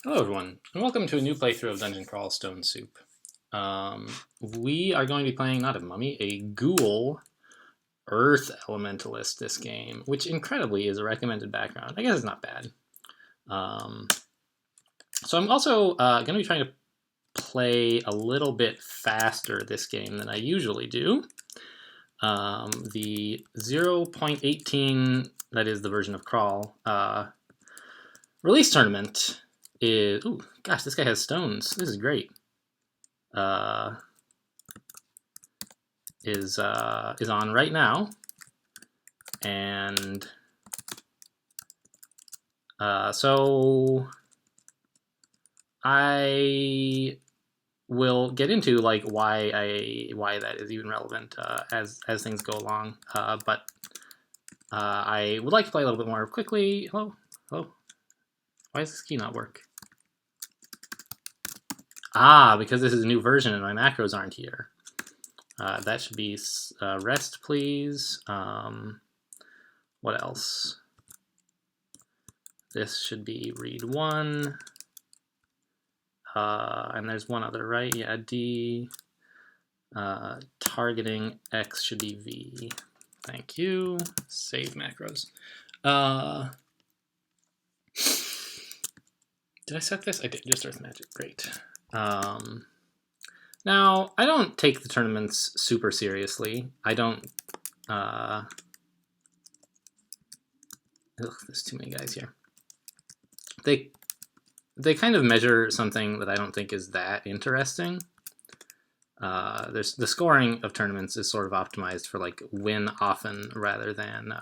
Hello everyone, and welcome to a new playthrough of Dungeon Crawl Stone Soup. We are going to be playing not a mummy, a ghoul earth elementalist this game, which incredibly is a recommended background. I guess it's not bad. So I'm also going to be trying to play a little bit faster this game than I usually do. The 0.18, that is the version of Crawl, release tournament is... Ooh, gosh, this guy has stones. This is great. Is on right now, and so I will get into like why that is even relevant as things go along. But I would like to play a little bit more quickly. Hello. Why does this key not work? Because this is a new version and my macros aren't here. That should be rest, please. What else? This should be read 1. And there's one other, right? Yeah, D. Targeting X should be V. Thank you. Save macros. Did I set this? I did. Just Earth Magic. Great. Now, I don't take the tournaments super seriously. I don't... there's too many guys here. They kind of measure something that I don't think is that interesting. The scoring of tournaments is sort of optimized for like win often rather than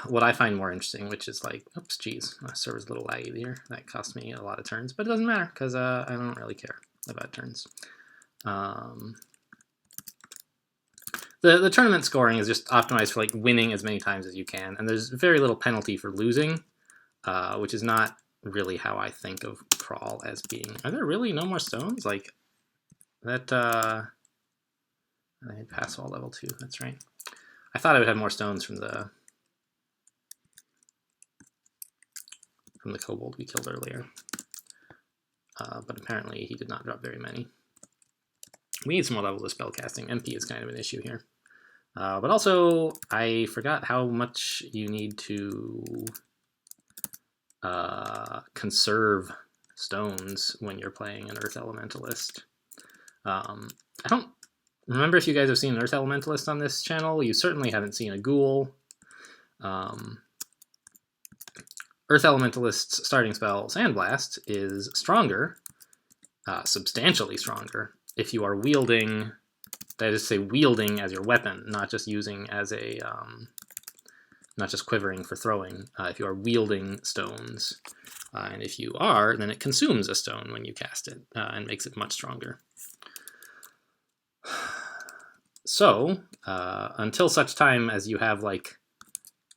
what I find more interesting, which is like, oops, geez, my server's a little laggy here. That cost me a lot of turns, but it doesn't matter because I don't really care about turns. The tournament scoring is just optimized for like winning as many times as you can, and there's very little penalty for losing, which is not really how I think of Crawl as being. Are there really no more stones? Like that? I hit pass wall level 2. That's right. I thought I would have more stones from the kobold we killed earlier, but apparently he did not drop very many. We need some more levels of spellcasting. MP is kind of an issue here. But also, I forgot how much you need to conserve stones when you're playing an Earth Elementalist. I don't remember if you guys have seen an Earth Elementalist on this channel. You certainly haven't seen a ghoul. Earth Elementalist's starting spell, Sandblast, is stronger, substantially stronger, if you are wielding, that is to say wielding as your weapon, not just using as a, not just quivering for throwing. If you are wielding stones, and if you are, then it consumes a stone when you cast it, and makes it much stronger. So, until such time as you have like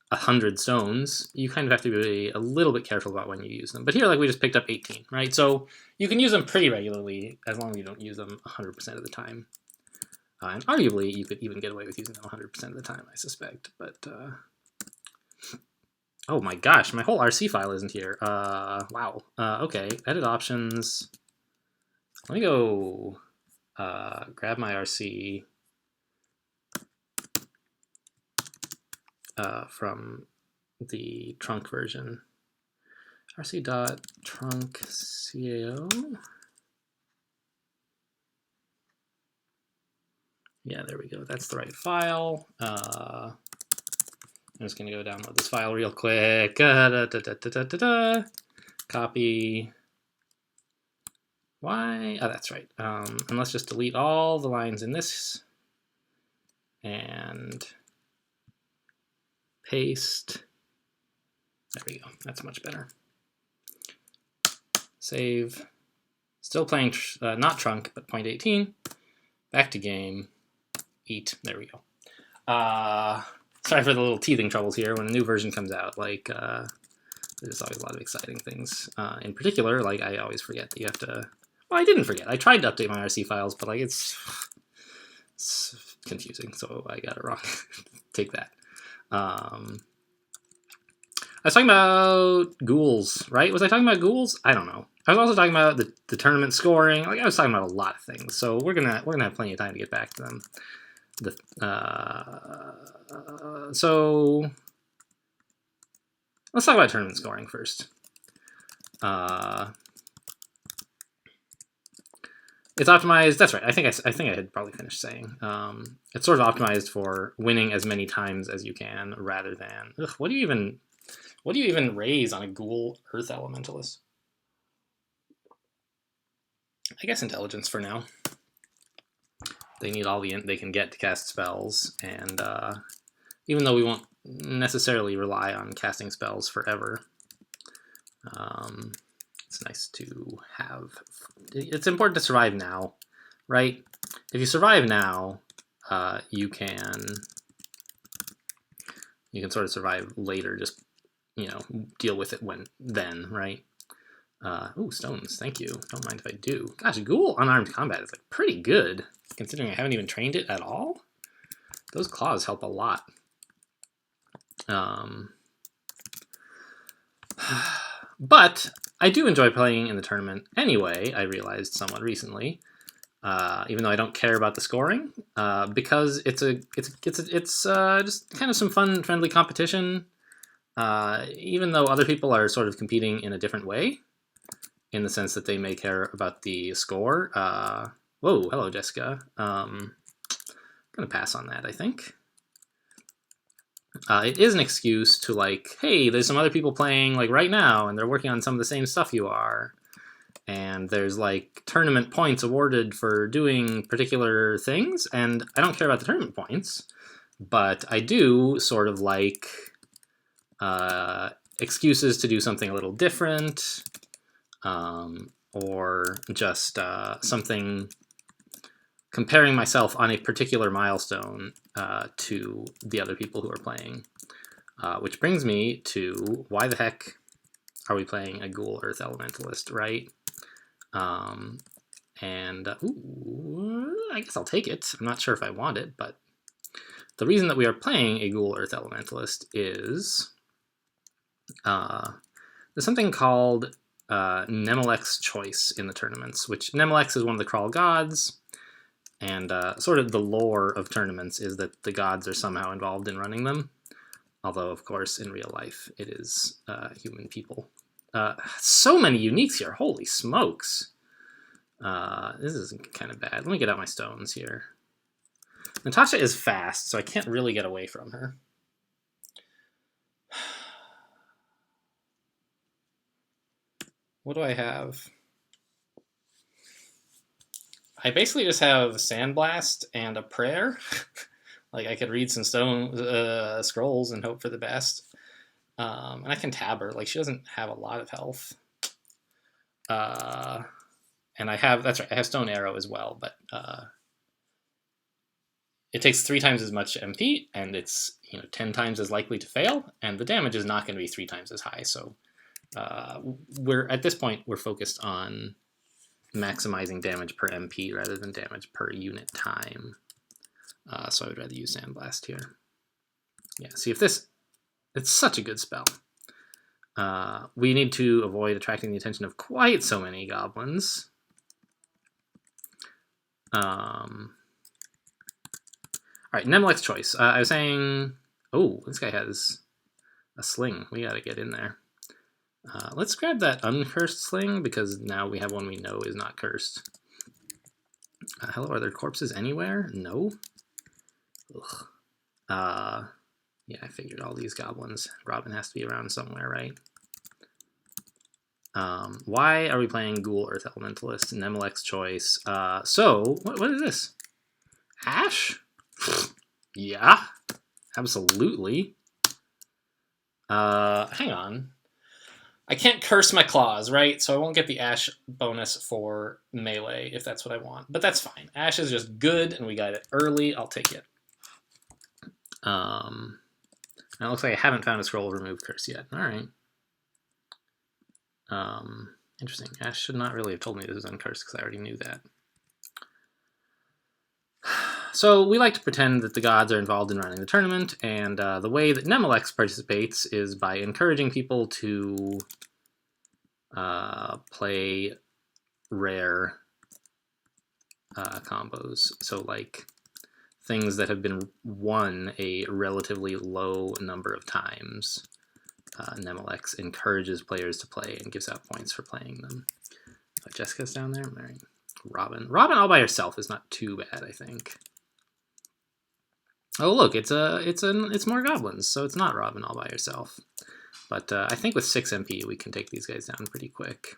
100 stones, you kind of have to be a little bit careful about when you use them. But here, like, we just picked up 18, right? So you can use them pretty regularly as long as you don't use them 100% of the time. And arguably, you could even get away with using them 100% of the time, I suspect. But, oh my gosh, my whole RC file isn't here. Wow. Okay, edit options. Let me go grab my RC from the trunk version. rc.trunkcao. Yeah, there we go. That's the right file. I'm just going to go download this file real quick. Copy. Why? Oh, that's right. And let's just delete all the lines in this. And paste. There we go. That's much better. Save. Still playing, not trunk, but 0.18. Back to game. Eat. There we go. Sorry for the little teething troubles here when a new version comes out. Like, there's always a lot of exciting things. In particular, like, I always forget that you have to... Well, I didn't forget. I tried to update my RC files, but, like, it's confusing, so I got it wrong. Take that. was talking about ghouls, right? Was I talking about ghouls? I don't know. I was also talking about the tournament scoring. Like I was talking about a lot of things. So we're gonna have plenty of time to get back to them. So let's talk about tournament scoring first. It's optimized. That's right. I think I had probably finished saying. It's sort of optimized for winning as many times as you can, rather than what do you even raise on a ghoul earth elementalist? I guess intelligence for now. They need all the int they can get to cast spells, and even though we won't necessarily rely on casting spells forever, it's nice to have. It's important to survive now, right? If you survive now, you can sort of survive later. Just deal with it then, right? Ooh, stones. Thank you. Don't mind if I do. Gosh, ghoul unarmed combat is like pretty good, considering I haven't even trained it at all. Those claws help a lot. But I do enjoy playing in the tournament anyway. I realized somewhat recently, even though I don't care about the scoring, because it's just kind of some fun, friendly competition. Even though other people are sort of competing in a different way, in the sense that they may care about the score. Whoa, hello, Jessica. I'm gonna pass on that, I think. It is an excuse to, like, hey, there's some other people playing, like, right now, and they're working on some of the same stuff you are. And there's, like, tournament points awarded for doing particular things, and I don't care about the tournament points, but I do sort of like excuses to do something a little different, or just something comparing myself on a particular milestone to the other people who are playing. Which brings me to, why the heck are we playing a ghoul earth elementalist, right? Ooh, I guess I'll take it. I'm not sure if I want it, but the reason that we are playing a ghoul earth elementalist is there's something called Nemelech's Choice in the tournaments, which Nemelech is one of the Crawl gods, and sort of the lore of tournaments is that the gods are somehow involved in running them, although, of course, in real life, it is human people. So many uniques here, holy smokes. This is kind of bad. Let me get out my stones here. Natasha is fast, so I can't really get away from her. What do I have? I basically just have Sandblast and a prayer. Like, I could read some stone scrolls and hope for the best. And I can tab her. Like, she doesn't have a lot of health. And I have, that's right, I have Stone Arrow as well, but it takes 3 times as much MP, and it's 10 times as likely to fail, and the damage is not going to be 3 times as high. So at this point we're focused on maximizing damage per MP rather than damage per unit time. So I would rather use Sandblast here. Yeah, see if this, it's such a good spell. We need to avoid attracting the attention of quite so many goblins. All right, Nemelech's Choice. I was saying, oh, this guy has a sling. We gotta get in there. Let's grab that uncursed sling, because now we have one we know is not cursed. Hello, are there corpses anywhere? No. Ugh. Yeah, I figured all these goblins. Robin has to be around somewhere, right? Why are we playing Ghoul Earth Elementalist? Nemelech's Choice. So, what is this? Ash? Yeah, absolutely. Hang on. I can't curse my claws, right? So I won't get the Ash bonus for melee if that's what I want. But that's fine. Ash is just good, and we got it early. I'll take it. Now it looks like I haven't found a scroll of remove curse yet. All right. Interesting. Ash should not really have told me this was uncursed, because I already knew that. So we like to pretend that the gods are involved in running the tournament, and the way that Nemelex participates is by encouraging people to play rare combos. So like things that have been won a relatively low number of times. Nemelex encourages players to play and gives out points for playing them. Jessica's down there. All right. Robin all by herself is not too bad, I think. Oh look, it's more goblins, so it's not Robin all by herself. But I think with 6 MP we can take these guys down pretty quick.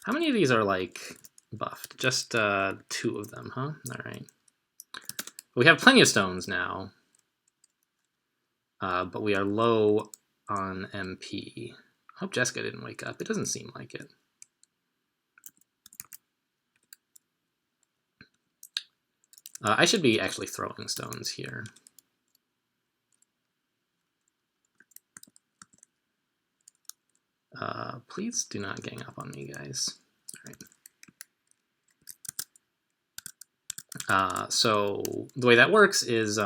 How many of these are like buffed? Just 2 of them, huh? All right. We have plenty of stones now, but we are low on MP. I hope Jessica didn't wake up. It doesn't seem like it. I should be actually throwing stones here. Please do not gang up on me, guys. All right. So the way that works is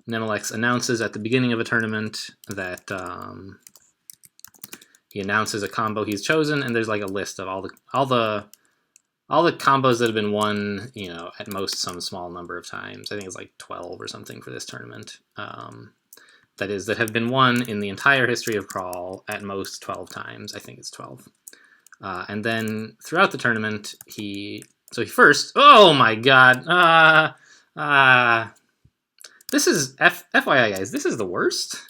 Nemelex announces at the beginning of a tournament that he announces a combo he's chosen, and there's like a list of all the combos that have been won, you know, at most some small number of times. I think it's like 12 or something for this tournament. That have been won in the entire history of Crawl at most 12 times. I think it's 12. And then throughout the tournament, he first, oh my god, this is, FYI guys, this is the worst.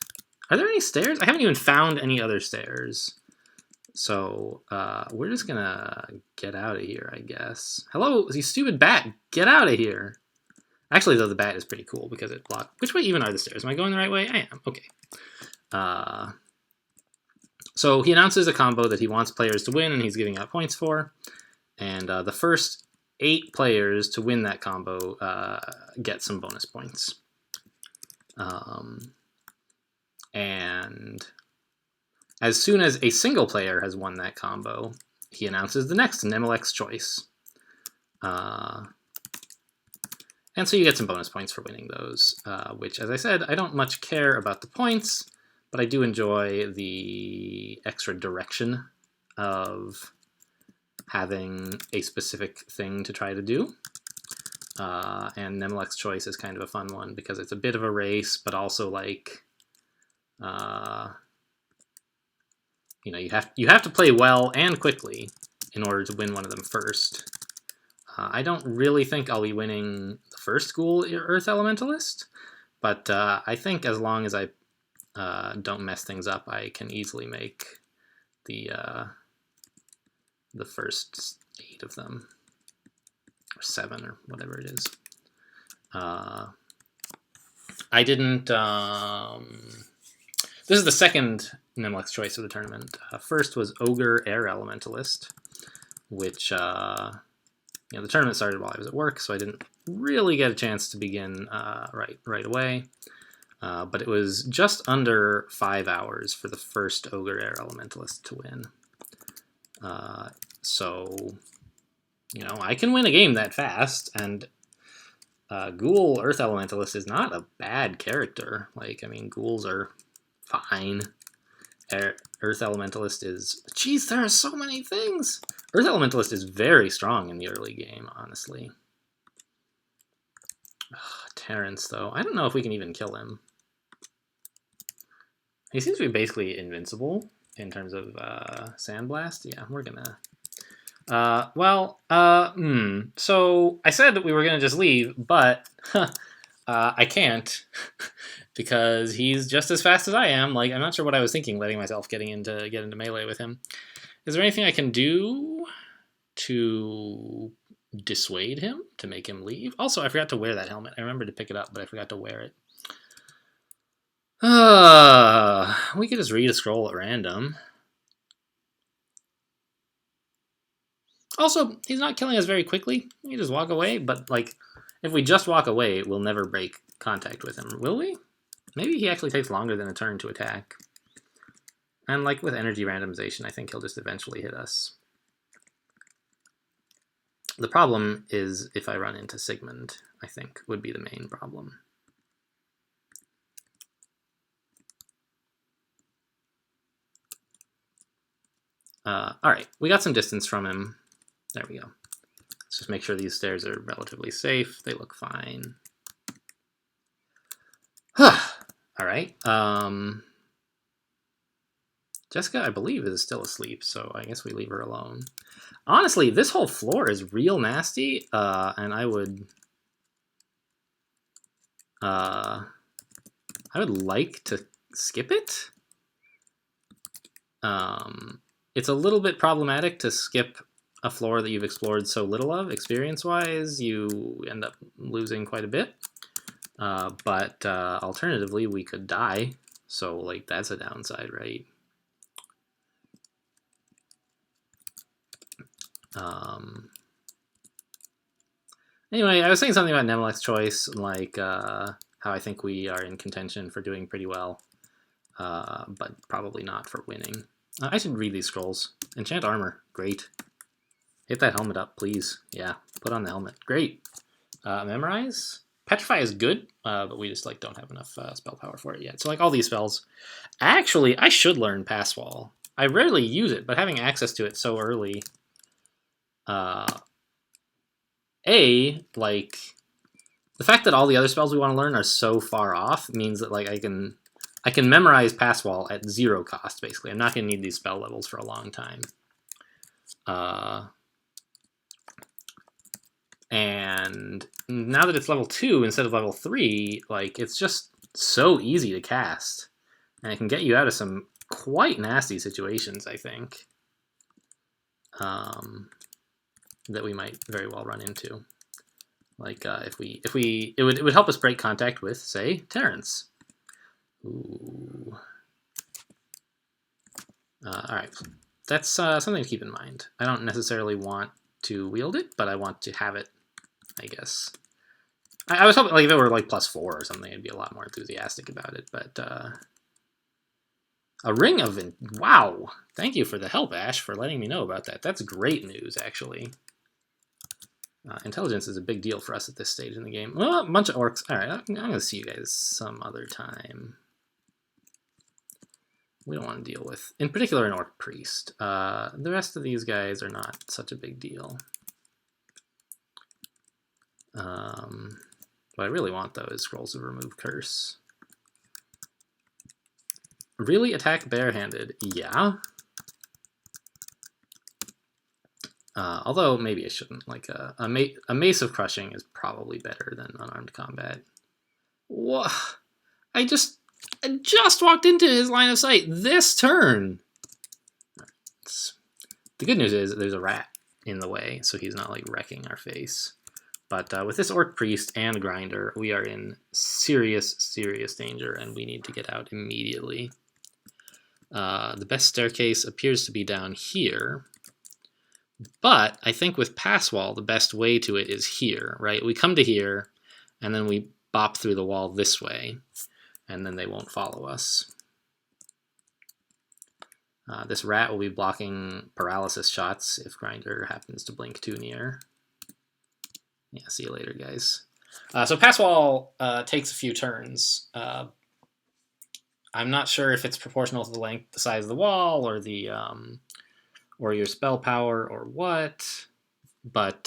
Are there any stairs? I haven't even found any other stairs. So we're just gonna get out of here, I guess. Hello, you stupid bat, get out of here. Actually, though, the bat is pretty cool because it blocked. Which way even are the stairs? Am I going the right way? I am. Okay. So he announces a combo that he wants players to win and he's giving out points for. And the first 8 players to win that combo get some bonus points. And as soon as a single player has won that combo, he announces the next Nemelex choice. And so you get some bonus points for winning those, which, as I said, I don't much care about the points, but I do enjoy the extra direction of having a specific thing to try to do. And Nemelex choice is kind of a fun one because it's a bit of a race, but also like, you know, you have to play well and quickly in order to win one of them first. I don't really think I'll be winning the first school Earth Elementalist, but I think as long as I don't mess things up, I can easily make the first 8 of them, or 7, or whatever it is. I didn't. This is the second Nemelex choice of the tournament. First was Ogre Air Elementalist, which. You know, the tournament started while I was at work, so I didn't really get a chance to begin right away. But it was just under 5 hours for the first Ogre Air Elementalist to win. So, you know, I can win a game that fast, and Ghoul Earth Elementalist is not a bad character. Like, I mean, ghouls are fine. Earth Elementalist is... Jeez, there are so many things! Earth Elementalist is very strong in the early game, honestly. Terrence, though. I don't know if we can even kill him. He seems to be basically invincible in terms of Sandblast. Yeah, we're gonna... So I said that we were gonna just leave, but I can't because he's just as fast as I am. Like, I'm not sure what I was thinking, letting myself get into melee with him. Is there anything I can do to dissuade him, to make him leave? Also, I forgot to wear that helmet. I remembered to pick it up, but I forgot to wear it. We could just read a scroll at random. Also, he's not killing us very quickly. We can just walk away, but like, if we just walk away, we'll never break contact with him, will we? Maybe he actually takes longer than a turn to attack. And like with energy randomization, I think he'll just eventually hit us. The problem is if I run into Sigmund, I think, would be the main problem. All right, we got some distance from him. There we go. Let's just make sure these stairs are relatively safe. They look fine. All right. Jessica, I believe, is still asleep, so I guess we leave her alone. Honestly, this whole floor is real nasty, and I would like to skip it. It's a little bit problematic to skip a floor that you've explored so little of. Experience-wise, you end up losing quite a bit. But alternatively, we could die. So, like, that's a downside, right? Anyway, I was saying something about Nemelech's choice, like how I think we are in contention for doing pretty well, but probably not for winning. I should read these scrolls. Enchant armor, great. Hit that helmet up, please. Yeah, put on the helmet, great. Memorize, petrify is good, but we just like don't have enough spell power for it yet. So like all these spells, actually, I should learn Pass Wall. I rarely use it, but having access to it so early. Like, the fact that all the other spells we want to learn are so far off means that like I can memorize Pass Wall at 0 cost, basically. I'm not going to need these spell levels for a long time. And now that it's level 2 instead of level 3, like, it's just so easy to cast. And it can get you out of some quite nasty situations, I think. That we might very well run into. Like, it would help us break contact with, say, Terrence. Ooh. All right, that's something to keep in mind. I don't necessarily want to wield it, but I want to have it, I guess. I was hoping, like, if it were like +4 or something, I'd be a lot more enthusiastic about it. But a ring of wow! Thank you for the help, Ash, for letting me know about that. That's great news, actually. Intelligence is a big deal for us at this stage in the game. Well, a bunch of orcs. All right, I'm going to see you guys some other time. We don't want to deal with, in particular, an orc priest. The rest of these guys are not such a big deal. What I really want, though, is Scrolls of Remove Curse. Really attack barehanded? Yeah. Although maybe I shouldn't. Like a mace of crushing is probably better than unarmed combat. What? I just walked into his line of sight this turn. The good news is there's a rat in the way, so he's not like wrecking our face. But with this orc priest and grinder, we are in serious danger, and we need to get out immediately. The best staircase appears to be down here. But I think with Pass Wall, the best way to it is here, right? We come to here, and then we bop through the wall this way, and then they won't follow us. This rat will be blocking paralysis shots if Grinder happens to blink too near. Yeah, see you later, guys. So Pass Wall takes a few turns. I'm not sure if it's proportional to the size of the wall, or the or your spell power, or what, but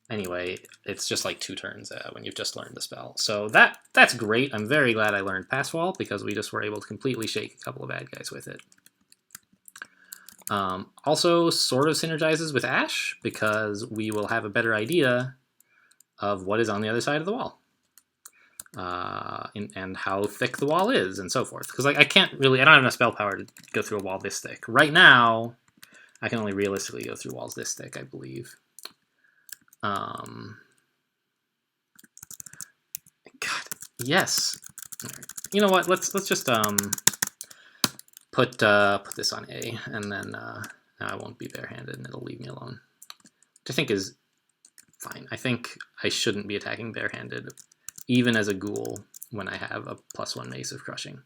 anyway, it's just like 2 turns when you've just learned the spell. So that's great. I'm very glad I learned Pass Wall, because we just were able to completely shake a couple of bad guys with it. Also sort of synergizes with Ash, because we will have a better idea of what is on the other side of the wall. And how thick the wall is, and so forth. Because like I don't have enough spell power to go through a wall this thick. Right now, I can only realistically go through walls this thick, I believe. God, yes. You know what? Let's just put this on A, and then I won't be barehanded, and it'll leave me alone. Which I think is fine. I think I shouldn't be attacking barehanded, even as a ghoul, when I have a +1 Mace of Crushing.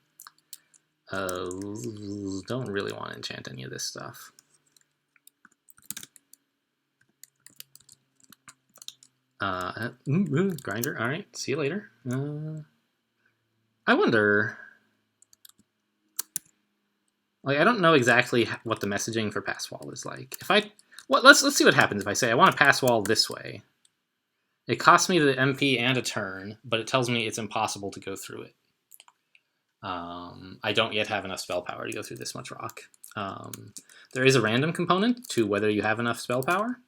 Don't really want to enchant any of this stuff. Grinder. All right. See you later. I wonder. Like, I don't know exactly what the messaging for pass wall is like. If I, let's see what happens if I say I want to pass wall this way. It costs me the MP and a turn, but it tells me it's impossible to go through it. I don't yet have enough spell power to go through this much rock. There is a random component to whether you have enough spell power.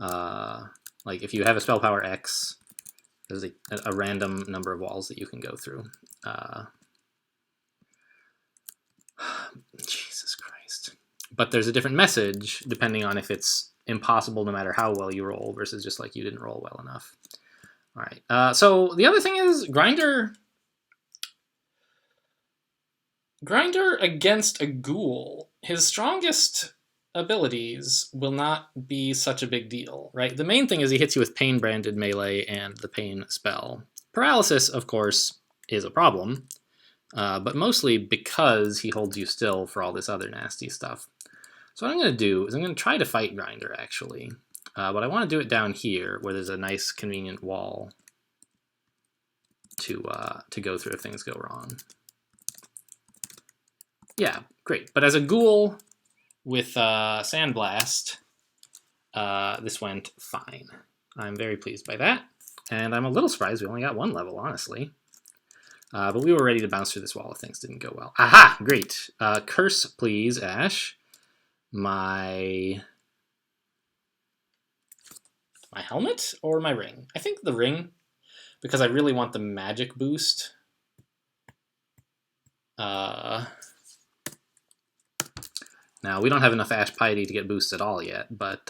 Like if you have a spell power X, there's a random number of walls that you can go through. Jesus Christ. But there's a different message depending on if it's impossible no matter how well you roll versus just like you didn't roll well enough. All right. So the other thing is Grinder against a ghoul. His strongest abilities will not be such a big deal, right? The main thing is he hits you with Pain Branded Melee and the Pain spell. Paralysis, of course, is a problem, but mostly because he holds you still for all this other nasty stuff. So what I'm going to do is I'm going to try to fight Grinder, actually. But I want to do it down here, where there's a nice, convenient wall to go through if things go wrong. Yeah, great. But as a ghoul with Sandblast, this went fine. I'm very pleased by that. And I'm a little surprised we only got one level, honestly. But we were ready to bounce through this wall if things didn't go well. Aha! Great. Curse, please, Ash. My helmet or my ring? I think the ring, because I really want the magic boost. Now, we don't have enough Ash Piety to get boosts at all yet, but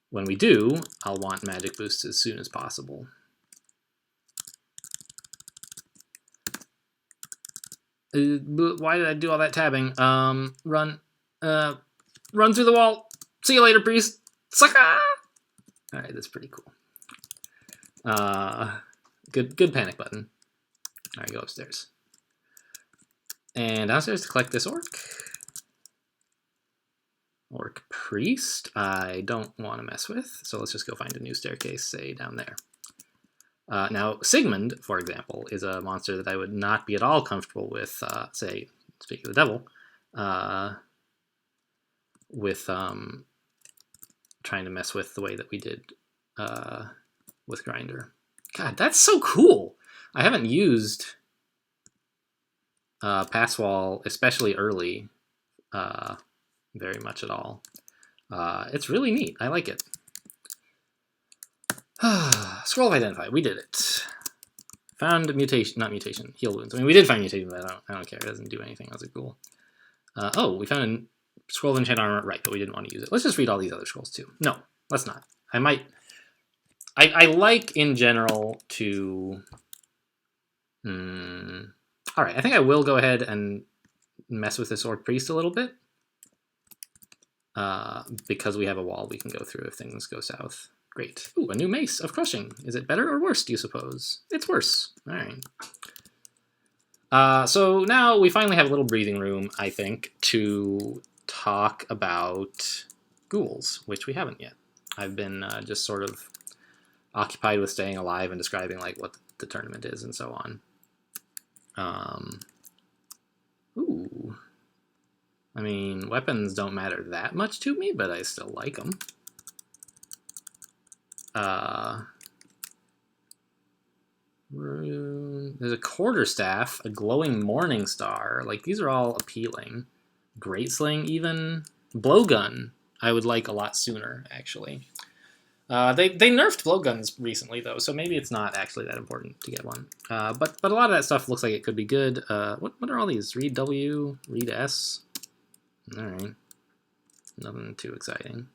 when we do, I'll want magic boosts as soon as possible. Why did I do all that tabbing? Run through the wall. See you later, priest. Sucker! All right, that's pretty cool. Good panic button. All right, go upstairs. And downstairs to collect this orc. Orc priest, I don't want to mess with, so let's just go find a new staircase, say, down there. Now, Sigmund, for example, is a monster that I would not be at all comfortable with, say, speaking of the devil, with trying to mess with the way that we did with Grinder. God, that's so cool! I haven't used pass wall, especially early, very much at all. It's really neat. I like it. Scroll of Identify. We did it. Found mutation, not mutation, heal wounds. I mean, we did find mutation, but I don't care. It doesn't do anything. That was cool. Oh, we found a scroll of enchant armor. Right, but we didn't want to use it. Let's just read all these other scrolls too. No, let's not. I like in general to. All right, I think I will go ahead and mess with this orc priest a little bit. Because we have a wall we can go through if things go south. Great. Ooh, a new mace of crushing. Is it better or worse, do you suppose? It's worse. All right. So now we finally have a little breathing room, I think, to talk about ghouls, which we haven't yet. I've been just sort of occupied with staying alive and describing like what the tournament is and so on. Ooh. I mean, weapons don't matter that much to me, but I still like them. There's a quarterstaff, a glowing morning star. Like, these are all appealing. Great sling, even. Blowgun, I would like a lot sooner, actually. They nerfed blowguns recently, though, so maybe it's not actually that important to get one. But a lot of that stuff looks like it could be good. What are all these? Read W, read S. All right. Nothing too exciting.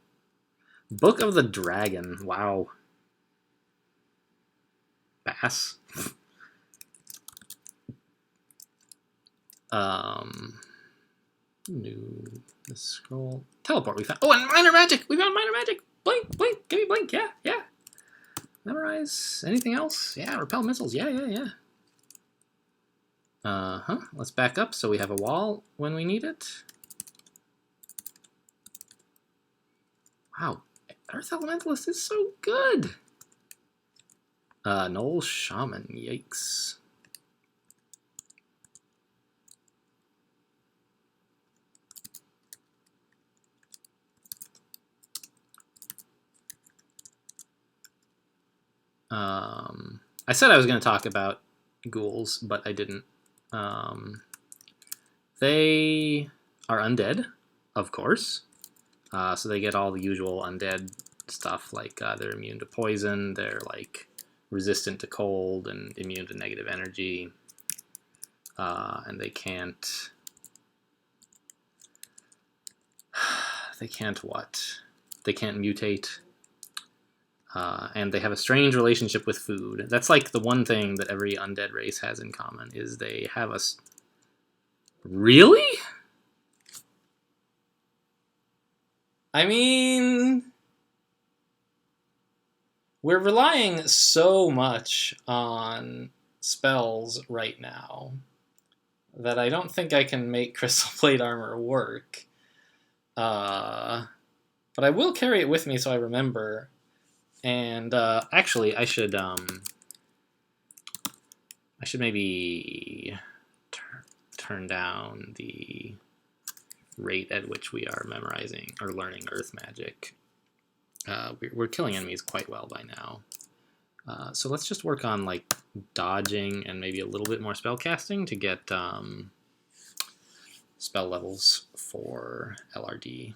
Book of the Dragon. Wow. Bass. New scroll. Teleport. We found. Oh, and minor magic. We found minor magic. Blink, blink. Give me blink. Yeah, yeah. Memorize. Anything else? Yeah. Repel missiles. Yeah, yeah, yeah. Let's back up so we have a wall when we need it. Wow. Earth Elementalist is so good. Null Shaman, yikes. I said I was going to talk about ghouls, but I didn't. They are undead, of course. So they get all the usual undead stuff, like they're immune to poison, they're like resistant to cold and immune to negative energy, and they can't what? They can't mutate. And they have a strange relationship with food. That's like the one thing that every undead race has in common, is they have a... Really? I mean... We're relying so much on spells right now that I don't think I can make Crystal Plate Armor work. But I will carry it with me so I remember. And actually, I should maybe turn down the rate at which we are memorizing or learning Earth Magic. We're killing enemies quite well by now. So let's just work on like dodging and maybe a little bit more spell casting to get spell levels for LRD.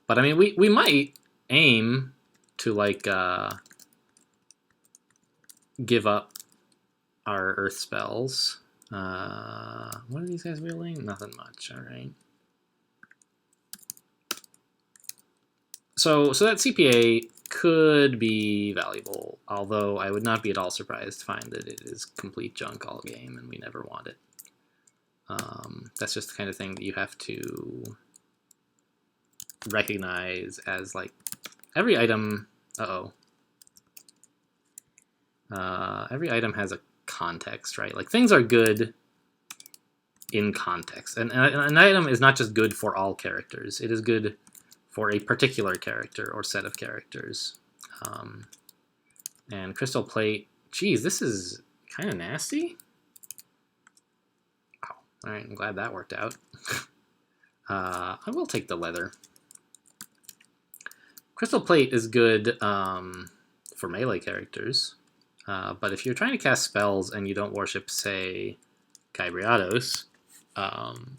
But I mean, we might aim to like give up our Earth spells. What are these guys wielding? Nothing much. All right. So that CPA could be valuable, although I would not be at all surprised to find that it is complete junk all game and we never want it. That's just the kind of thing that you have to recognize as like every item. Every item has a context, right? Like things are good in context, and an item is not just good for all characters. It is good for a particular character or set of characters. And Crystal Plate, geez, this is kind of nasty. Wow. All right, I'm glad that worked out. I will take the leather. Crystal Plate is good for melee characters, but if you're trying to cast spells and you don't worship, say, Kybriados, and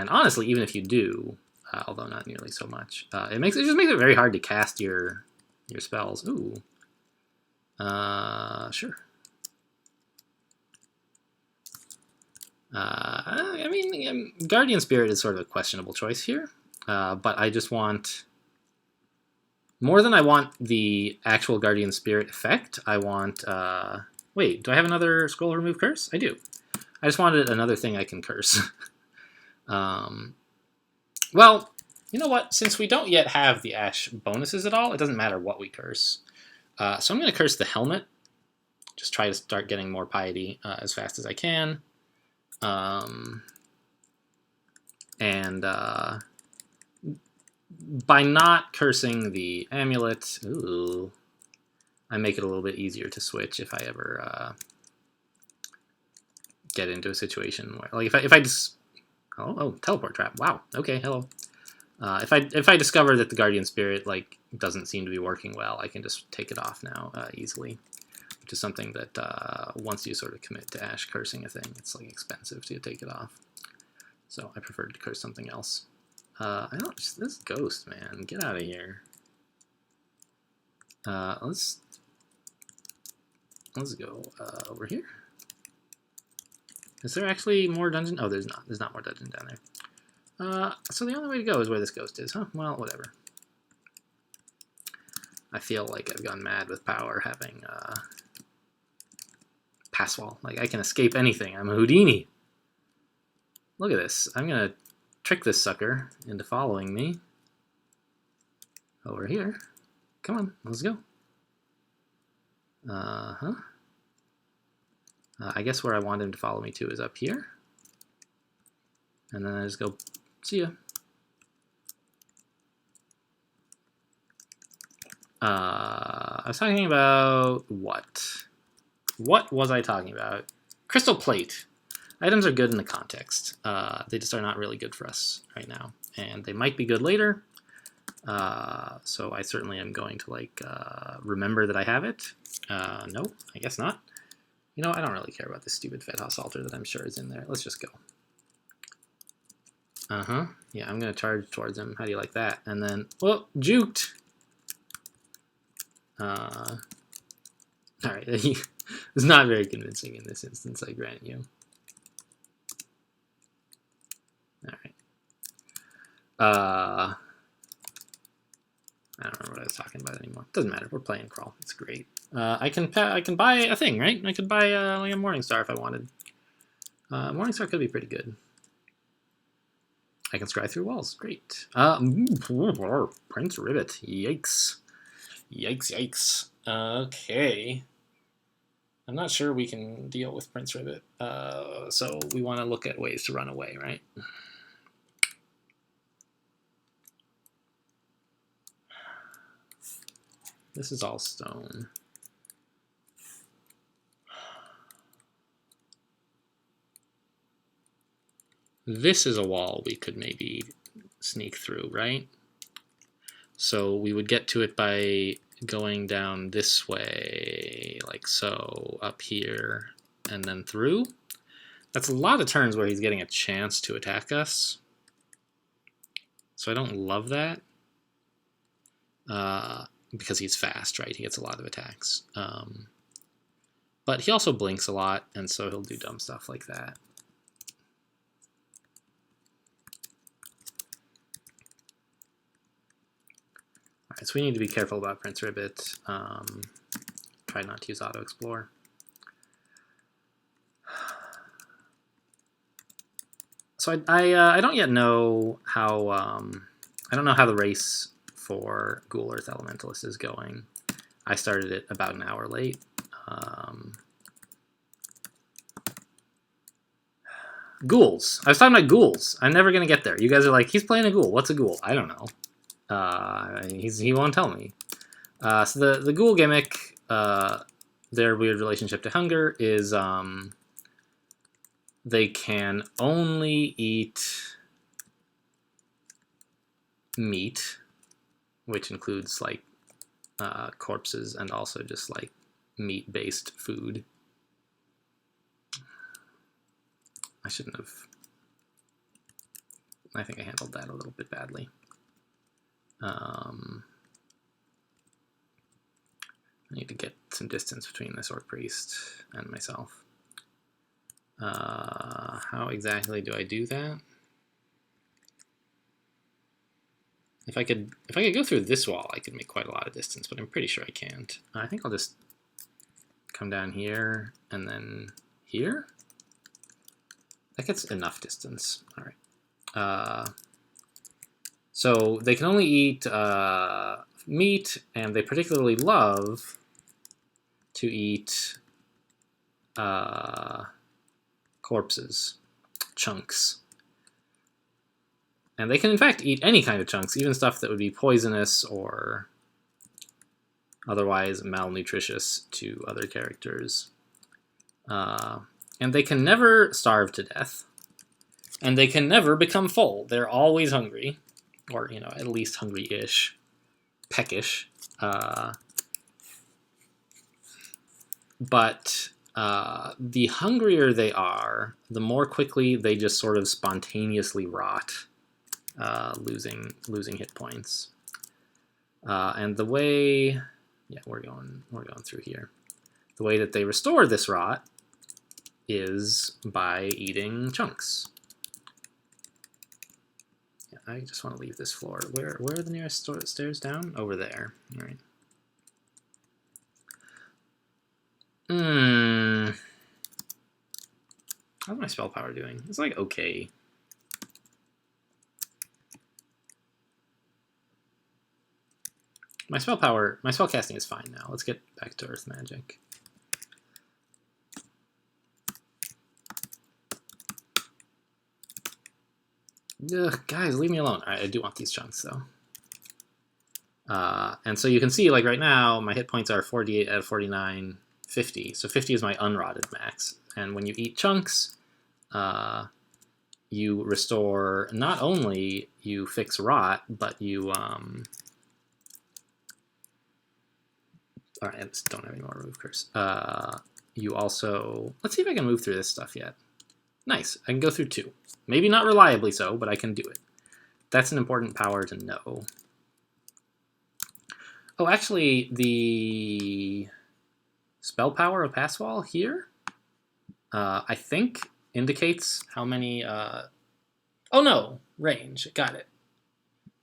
honestly, even if you do, although not nearly so much, it just makes it very hard to cast your spells. Ooh, sure. I mean, Guardian Spirit is sort of a questionable choice here, but I just want, more than I want the actual Guardian Spirit effect, I want, wait, do I have another Scroll Remove Curse? I do. I just wanted another thing I can curse. Well, you know what? Since we don't yet have the Ash bonuses at all, it doesn't matter what we curse. So I'm going to curse the helmet. Just try to start getting more piety as fast as I can. And by not cursing the amulet, ooh, I make it a little bit easier to switch if I ever get into a situation where, like, if I just... Oh, teleport trap. Wow. Okay, hello. If I discover that the Guardian Spirit like doesn't seem to be working well, I can just take it off now easily, which is something that once you sort of commit to Ash cursing a thing, it's like expensive to take it off. So I preferred to curse something else. I don't. This ghost, man, get out of here. Let's go over here. Is there actually more dungeon? Oh, there's not. There's not more dungeon down there. So the only way to go is where this ghost is, huh? Well, whatever. I feel like I've gone mad with power having pass wall. Like, I can escape anything. I'm a Houdini. Look at this. I'm going to trick this sucker into following me over here. Come on, let's go. I guess where I want him to follow me to is up here. And then I just go, see ya. I was talking about what? What was I talking about? Crystal plate. Items are good in the context. They just are not really good for us right now. And they might be good later. So I certainly am going to like remember that I have it. No, I guess not. You know, I don't really care about this stupid Fedhaus altar that I'm sure is in there. Let's just go. Yeah, I'm going to charge towards him. How do you like that? And then, well, juked. All right, he was not very convincing in this instance, I grant you. All right. I don't remember what I was talking about anymore. Doesn't matter. We're playing crawl. It's great. I can buy a thing, right? I could buy like a Morningstar if I wanted. Morningstar could be pretty good. I can scry through walls. Great. Prince Rivet. Yikes. Yikes, yikes. Okay. I'm not sure we can deal with Prince Rivet. So we want to look at ways to run away, right? This is all stone. This is a wall we could maybe sneak through, right? So we would get to it by going down this way, like so, up here, and then through. That's a lot of turns where he's getting a chance to attack us. So I don't love that. Because he's fast, right? He gets a lot of attacks. But he also blinks a lot, and so he'll do dumb stuff like that. Alright, so we need to be careful about Prince Ribbit. Try not to use Auto Explore. So I don't yet know how I don't know how the race for Ghoul Earth Elementalist is going. I started it about an hour late. Ghouls. I was talking about ghouls. I'm never gonna get there. You guys are like, he's playing a ghoul. What's a ghoul? I don't know. He won't tell me. So the ghoul gimmick, their weird relationship to hunger is they can only eat meat, which includes like corpses and also just like meat-based food. I shouldn't have. I think I handled that a little bit badly. I need to get some distance between this Orc Priest and myself. How exactly do I do that? If I could go through this wall, I could make quite a lot of distance, but I'm pretty sure I can't. I think I'll just come down here and then here. That gets enough distance. All right. So they can only eat meat, and they particularly love to eat corpses, chunks. And they can, in fact, eat any kind of chunks, even stuff that would be poisonous or otherwise malnutritious to other characters. And they can never starve to death. And they can never become full. They're always hungry. Or, you know, at least hungry-ish. Peckish. But the hungrier they are, the more quickly they just sort of spontaneously rot, losing hit points. And the way, yeah, we're going through here. The way that they restore this rot is by eating chunks. Yeah, I just want to leave this floor. Where are the nearest stairs down? Over there. All right. How's my spell power doing? It's like okay. My spell casting is fine now. Let's get back to Earth Magic. Ugh, guys, leave me alone. All right, I do want these chunks though. And so you can see, like right now, my hit points are 48 out of 49, 50. So 50 is my unrotted max. And when you eat chunks, you restore, not only you fix rot, but you, all right, I just don't have any more remove curse. You also, let's see if I can move through this stuff yet. Nice, I can go through 2. Maybe not reliably so, but I can do it. That's an important power to know. Oh, actually, the spell power of Pass Wall here, I think, indicates how many... oh no, range, got it.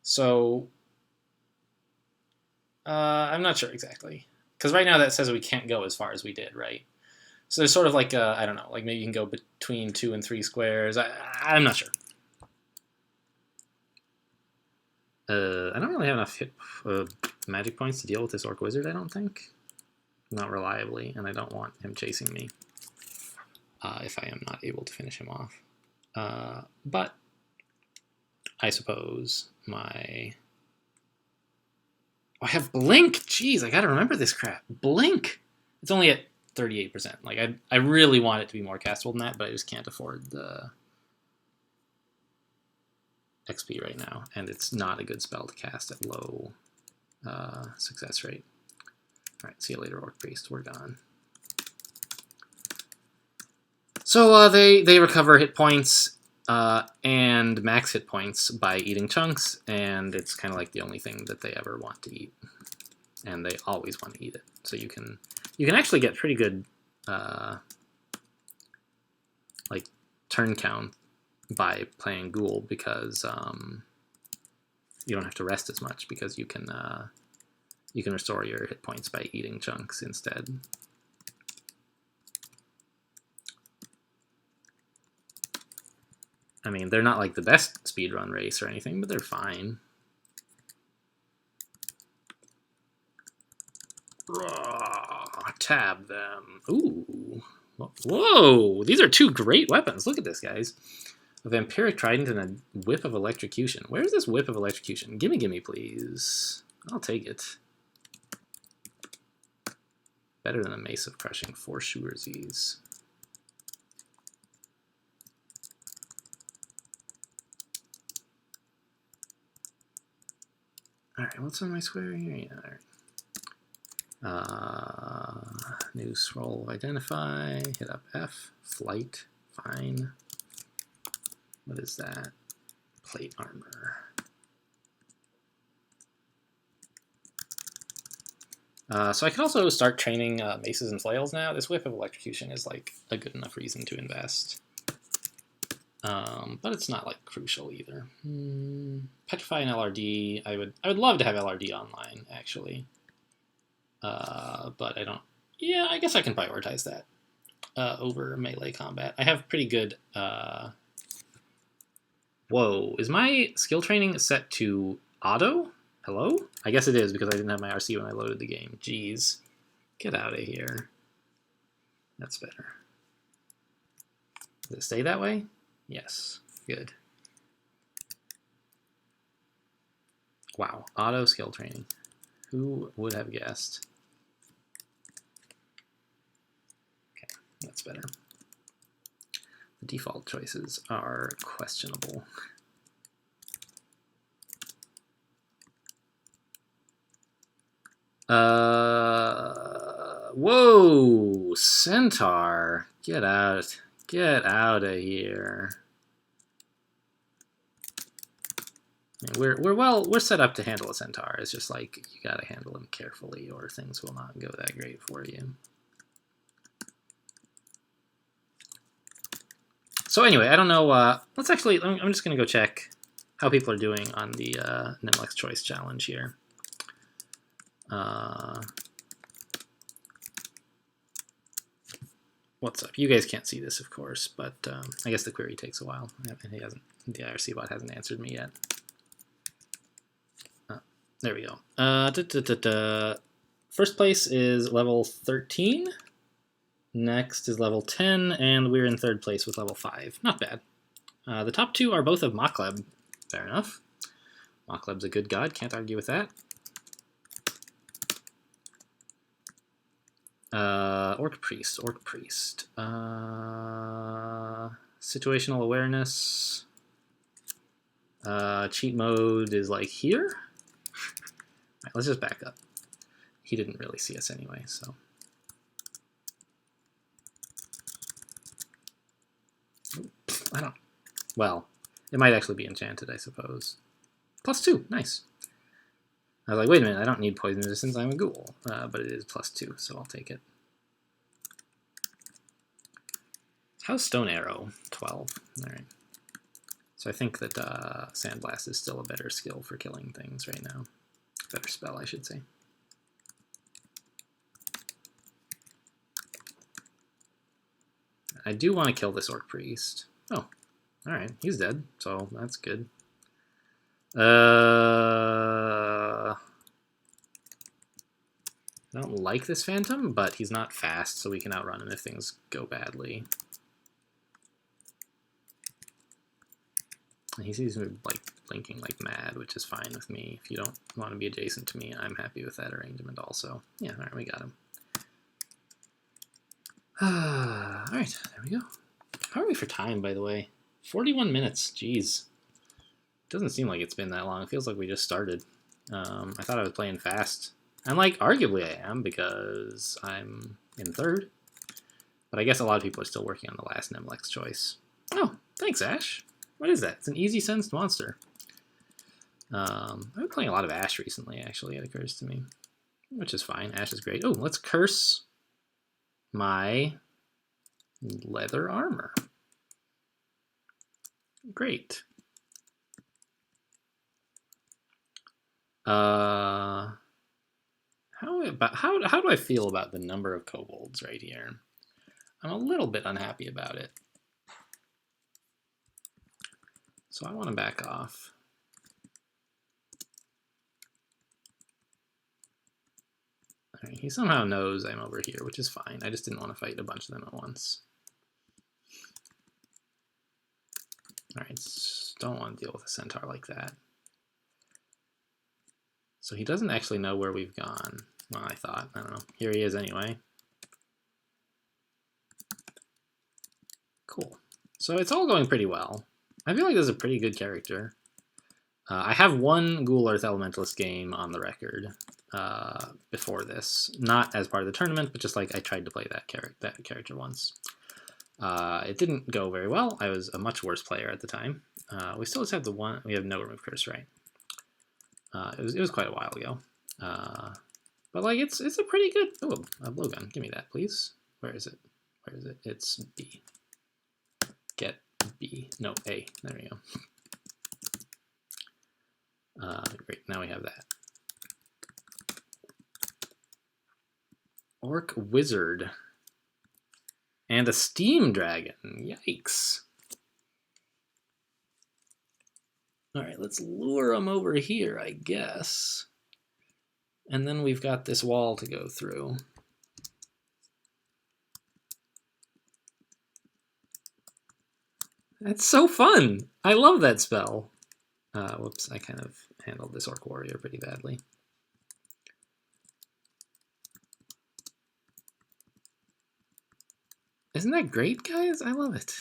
So, I'm not sure exactly. Because right now that says we can't go as far as we did, right? So there's sort of like, I don't know, like maybe you can go between 2 and 3 squares. I'm not sure. I don't really have enough magic points to deal with this Orc Wizard, I don't think. Not reliably, and I don't want him chasing me if I am not able to finish him off. But I suppose my... Oh, I have Blink! Jeez, I gotta remember this crap. Blink! It's only at 38%. Like, I really want it to be more castable than that, but I just can't afford the XP right now, and it's not a good spell to cast at low success rate. Alright, see you later, Orc Priest. We're gone. So they recover hit points and max hit points by eating chunks, and it's kind of like the only thing that they ever want to eat. And they always want to eat it. So you can actually get pretty good like turn count by playing Ghoul, because you don't have to rest as much, because you can restore your hit points by eating chunks instead. I mean, they're not like the best speedrun race or anything, but they're fine. Tab them. Ooh. Whoa! These are 2 great weapons. Look at this, guys. A Vampiric Trident and a Whip of Electrocution. Where's this Whip of Electrocution? Gimme, please. I'll take it. Better than a Mace of Crushing, for sure. Alright, what's on my square here? Yeah, alright. New scroll of Identify. Hit up F. Flight. Fine. What is that? Plate armor. So I can also start training maces and flails now. This Whip of Electrocution is like a good enough reason to invest. But it's not like crucial either. Petrify and LRD. I would love to have LRD online, actually. But I don't... Yeah, I guess I can prioritize that over melee combat. I have pretty good... Whoa, is my skill training set to auto? Hello? I guess it is, because I didn't have my RC when I loaded the game. Jeez. Get out of here. That's better. Does it stay that way? Yes. Good. Wow. Auto skill training. Who would have guessed? Okay, that's better. The default choices are questionable. Whoa, Centaur, get out of here. We're set up to handle a Centaur. It's just like you gotta handle him carefully, or things will not go that great for you. So anyway, I don't know. Let's actually. I'm just gonna go check how people are doing on the Nimlex Choice Challenge here. What's up? You guys can't see this, of course, but I guess the query takes a while. The IRC bot hasn't answered me yet. There we go. First place is level 13. Next is level 10, and we're in third place with level 5. Not bad. The top 2 are both of Makleb. Fair enough. Makleb's a good god, can't argue with that. Orc Priest. Situational awareness. Cheat mode is like here. All right, let's just back up. He didn't really see us anyway, so. I don't. Well, it might actually be enchanted, I suppose. +2, nice. I was like, wait a minute, I don't need poison resistance, I'm a ghoul. But it is +2, so I'll take it. How's Stone Arrow? 12. Alright. So I think that Sandblast is still a better skill for killing things right now. Better spell, I should say. I do want to kill this Orc Priest. Oh, alright, he's dead, so that's good. I don't like this Phantom, but he's not fast, so we can outrun him if things go badly. He seems to be like blinking like mad, which is fine with me. If you don't want to be adjacent to me, I'm happy with that arrangement also. Yeah, alright, we got him. Alright, there we go. How are we for time, by the way? 41 minutes, jeez. Doesn't seem like it's been that long. It feels like we just started. I thought I was playing fast. And, like, arguably I am, because I'm in third. But I guess a lot of people are still working on the last Nemlex choice. Oh, thanks, Ash. What is that? It's an easy-sensed monster. I've been playing a lot of Ash recently, actually, it occurs to me. Which is fine. Ash is great. Oh, let's curse my leather armor. Great. How do I feel about the number of kobolds right here? I'm a little bit unhappy about it. So I want to back off. All right, he somehow knows I'm over here, which is fine. I just didn't want to fight a bunch of them at once. All right, don't want to deal with a centaur like that. So he doesn't actually know where we've gone. Well, I thought. I don't know. Here he is anyway. Cool. So it's all going pretty well. I feel like this is a pretty good character. I have one Ghoul Earth Elementalist game on the record before this. Not as part of the tournament, but just like I tried to play that character once. It didn't go very well. I was a much worse player at the time. We still just have the one. We have no remove curse, right? It was quite a while ago. But like it's a pretty good. Oh, a blowgun. Give me that, please. Where is it? Where is it? It's B. Get B. No, A. There we go. Great. Now we have that. Orc Wizard. And a Steam Dragon. Yikes. Alright, let's lure them over here, I guess. And then we've got this wall to go through. That's so fun! I love that spell. Whoops, I kind of handled this Orc Warrior pretty badly. Isn't that great, guys? I love it.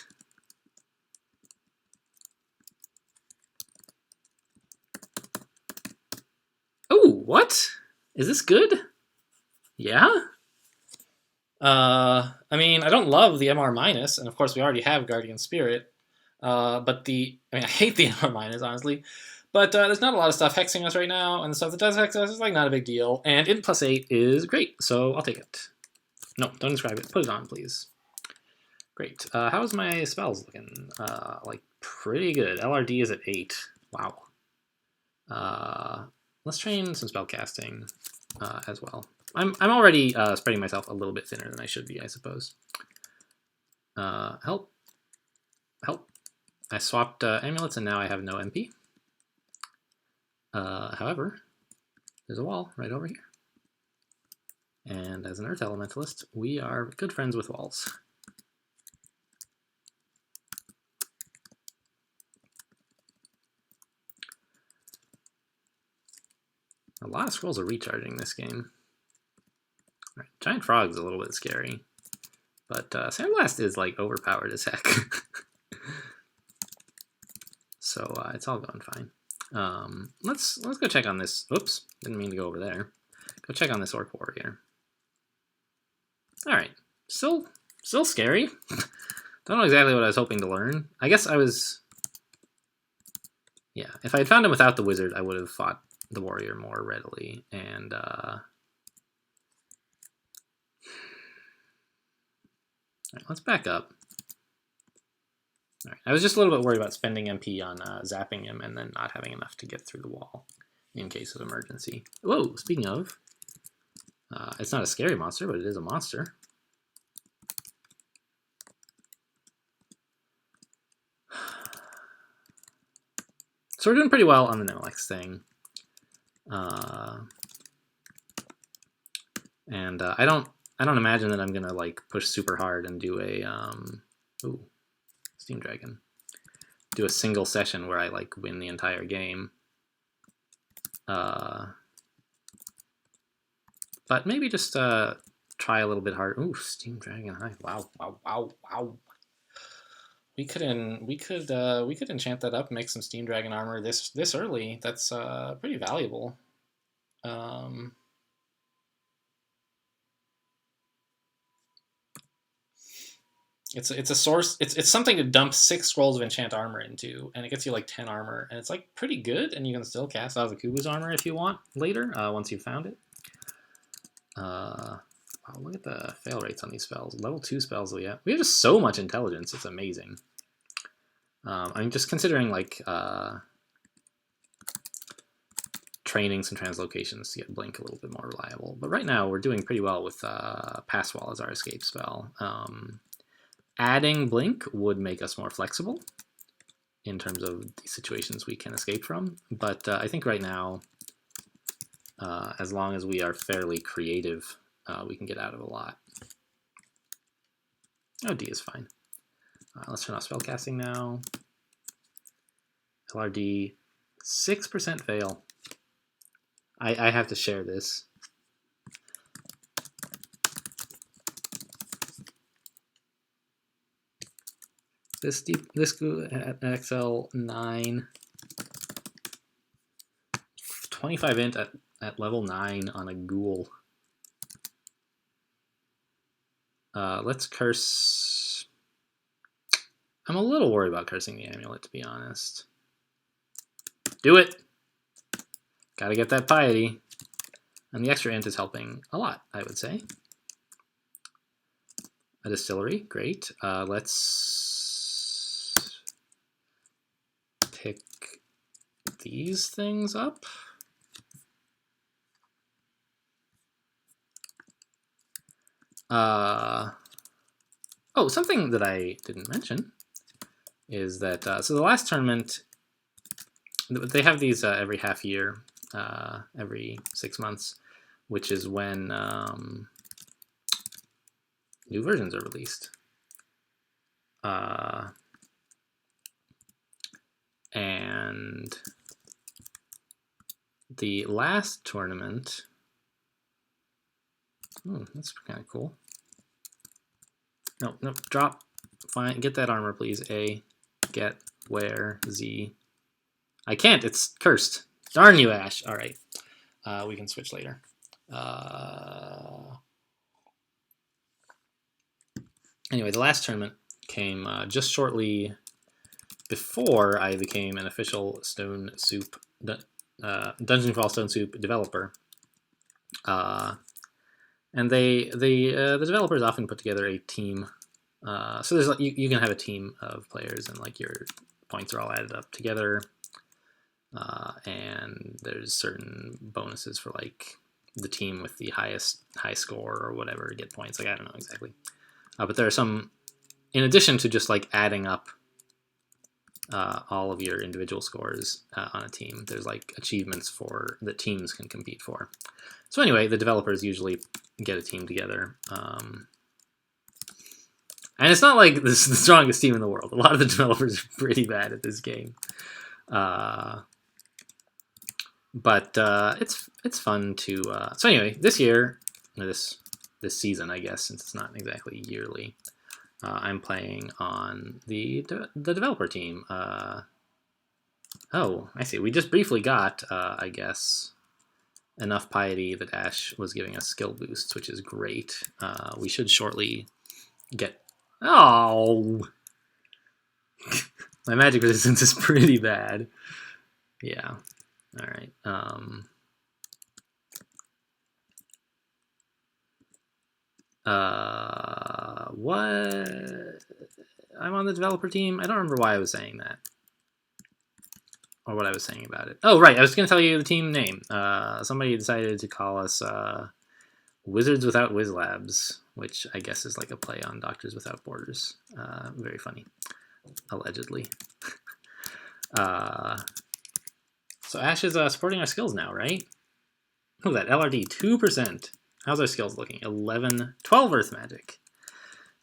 Oh, what? Is this good? Yeah? I mean, I don't love the MR minus, and of course we already have Guardian Spirit. But I hate the MR minus, honestly. But there's not a lot of stuff hexing us right now, and the stuff that does hex us is like not a big deal. And int +8 is great, so I'll take it. No, don't describe it. Put it on, please. Great. How's my spells looking? Like pretty good. LRD is at 8. Wow. Let's train some spell casting as well. I'm already spreading myself a little bit thinner than I should be, I suppose. Help. Help. I swapped amulets and now I have no MP. However, there's a wall right over here. And as an Earth Elementalist, we are good friends with walls. A lot of scrolls are recharging this game. All right, Giant Frog's a little bit scary, but Sandblast is like overpowered as heck. So it's all going fine. Let's go check on this. Oops, didn't mean to go over there. Go check on this Orc Warrior. All right, still scary. Don't know exactly what I was hoping to learn. I guess I was, yeah. If I had found him without the wizard, I would have fought the warrior more readily. And all right, let's back up. All right, I was just a little bit worried about spending MP on zapping him and then not having enough to get through the wall in case of emergency. Whoa, speaking of, it's not a scary monster, but it is a monster. So we're doing pretty well on the Nimilex thing. And I don't imagine that I'm gonna like push super hard and do a ooh, Steam Dragon. Do a single session where I like win the entire game. But maybe just try a little bit harder. Ooh, Steam Dragon High. Wow, wow, wow, wow. We could enchant that up, make some Steam Dragon armor this early. That's pretty valuable. It's a source. It's something to dump 6 scrolls of enchant armor into, and it gets you like 10 armor, and it's like pretty good. And you can still cast Azakubu's armor if you want later, once you've found it. Wow, look at the fail rates on these spells. Level 2 spells we have just so much intelligence. It's amazing. I mean, just considering like training some translocations to get Blink a little bit more reliable. But right now we're doing pretty well with Pass Wall as our escape spell. Adding Blink would make us more flexible in terms of the situations we can escape from. But I think right now, as long as we are fairly creative, we can get out of a lot. Oh, D is fine. Let's turn off spellcasting now. LRD, 6% fail. I have to share this. This at XL 9, 25 int at level 9 on a ghoul. Let's curse. I'm a little worried about cursing the amulet, to be honest. Do it! Gotta get that piety. And the extra int is helping a lot, I would say. A distillery, great. Let's pick these things up. Oh, something that I didn't mention is that, so the last tournament, they have these every half year, every 6 months, which is when new versions are released. And the last tournament, that's kind of cool. No, drop. Fine, get that armor, please. A, get, where, Z. I can't, it's cursed. Darn you, Ash. All right, we can switch later. Anyway, the last tournament came just shortly before I became an official Stone Soup, Dungeon Crawl Stone Soup developer. And the developers often put together a team. So there's like, you can have a team of players, and like your points are all added up together. And there's certain bonuses for like the team with the high score or whatever to get points. Like I don't know exactly, but there are some, in addition to just like adding up all of your individual scores on a team, there's like achievements for that teams can compete for. So anyway, the developers usually get a team together. And it's not like this is the strongest team in the world. A lot of the developers are pretty bad at this game. But it's fun to... so anyway, this year, this this season, I guess, since it's not exactly yearly. I'm playing on the developer team. Oh, I see. We just briefly got, I guess, enough piety that Ash was giving us skill boosts, which is great. We should shortly get... Oh! My magic resistance is pretty bad. Yeah. All right. What? I'm on the developer team? I don't remember why I was saying that. Or what I was saying about it. Oh, right. I was going to tell you the team name. Somebody decided to call us Wizards Without Wiz Labs, which I guess is like a play on Doctors Without Borders. Very funny. Allegedly. So Ash is supporting our skills now, right? Oh, that LRD, 2%. How's our skills looking? 11, 12 Earth Magic.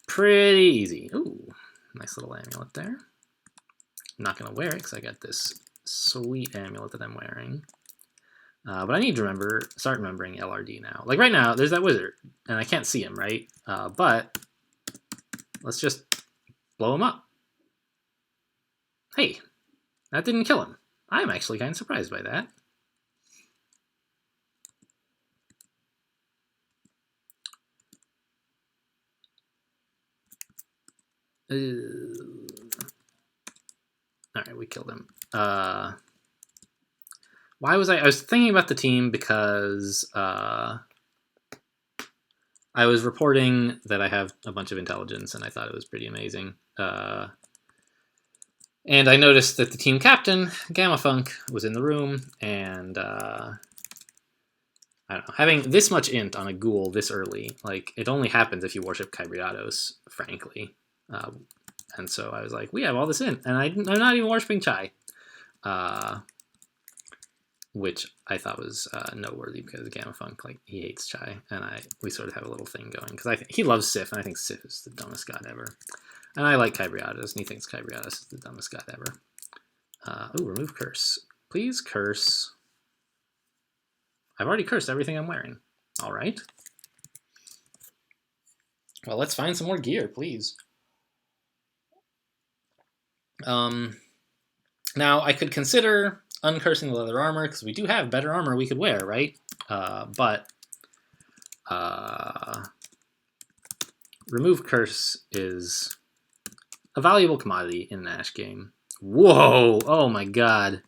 Pretty easy. Ooh, nice little amulet there. I'm not going to wear it because I got this sweet amulet that I'm wearing. But I need to start remembering LRD now. Like right now, there's that wizard, and I can't see him, right? But let's just blow him up. Hey, that didn't kill him. I'm actually kind of surprised by that. Alright, we killed him. Why was I was thinking about the team because I was reporting that I have a bunch of intelligence, and I thought it was pretty amazing. And I noticed that the team captain, Gamma Funk, was in the room, and I don't know, having this much int on a ghoul this early, like, it only happens if you worship Kybriados, frankly. And so I was like, we have all this int, and I'm not even worshiping Chai. Which I thought was noteworthy because Gamma Funk, like, he hates Chai, and we sort of have a little thing going because he loves Sif, and I think Sif is the dumbest god ever, and I like Kybriados, and he thinks Kybriados is the dumbest god ever. Oh, remove curse, please. Curse. I've already cursed everything I'm wearing. All right. Well, let's find some more gear, please. Now I could consider uncursing the leather armor because we do have better armor we could wear, right? But remove curse is a valuable commodity in an Ash game. Whoa! Oh my god!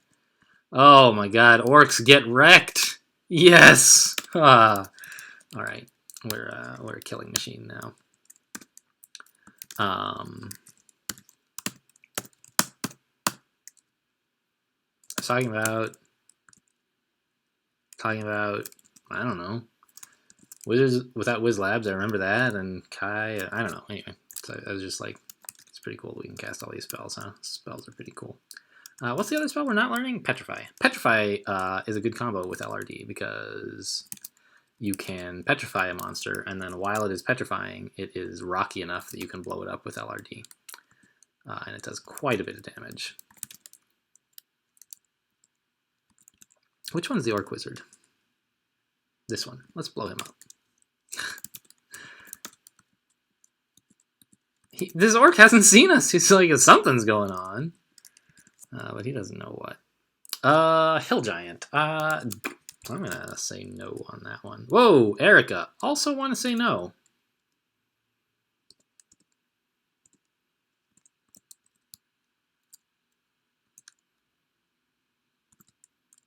Oh my god! Orcs get wrecked! Yes! All right, we're a killing machine now. Talking about, I don't know, Wizards Without Wiz Labs. I remember that, and Kai. I don't know. Anyway, so I was just like, it's pretty cool that we can cast all these spells, huh? Spells are pretty cool. What's the other spell we're not learning? Petrify. Petrify is a good combo with LRD because you can petrify a monster, and then while it is petrifying, it is rocky enough that you can blow it up with LRD, and it does quite a bit of damage. Which one's the Orc Wizard? This one. Let's blow him up. This Orc hasn't seen us. He's like, something's going on. But he doesn't know what. Hill Giant. I'm going to say no on that one. Whoa, Erica. Also want to say no.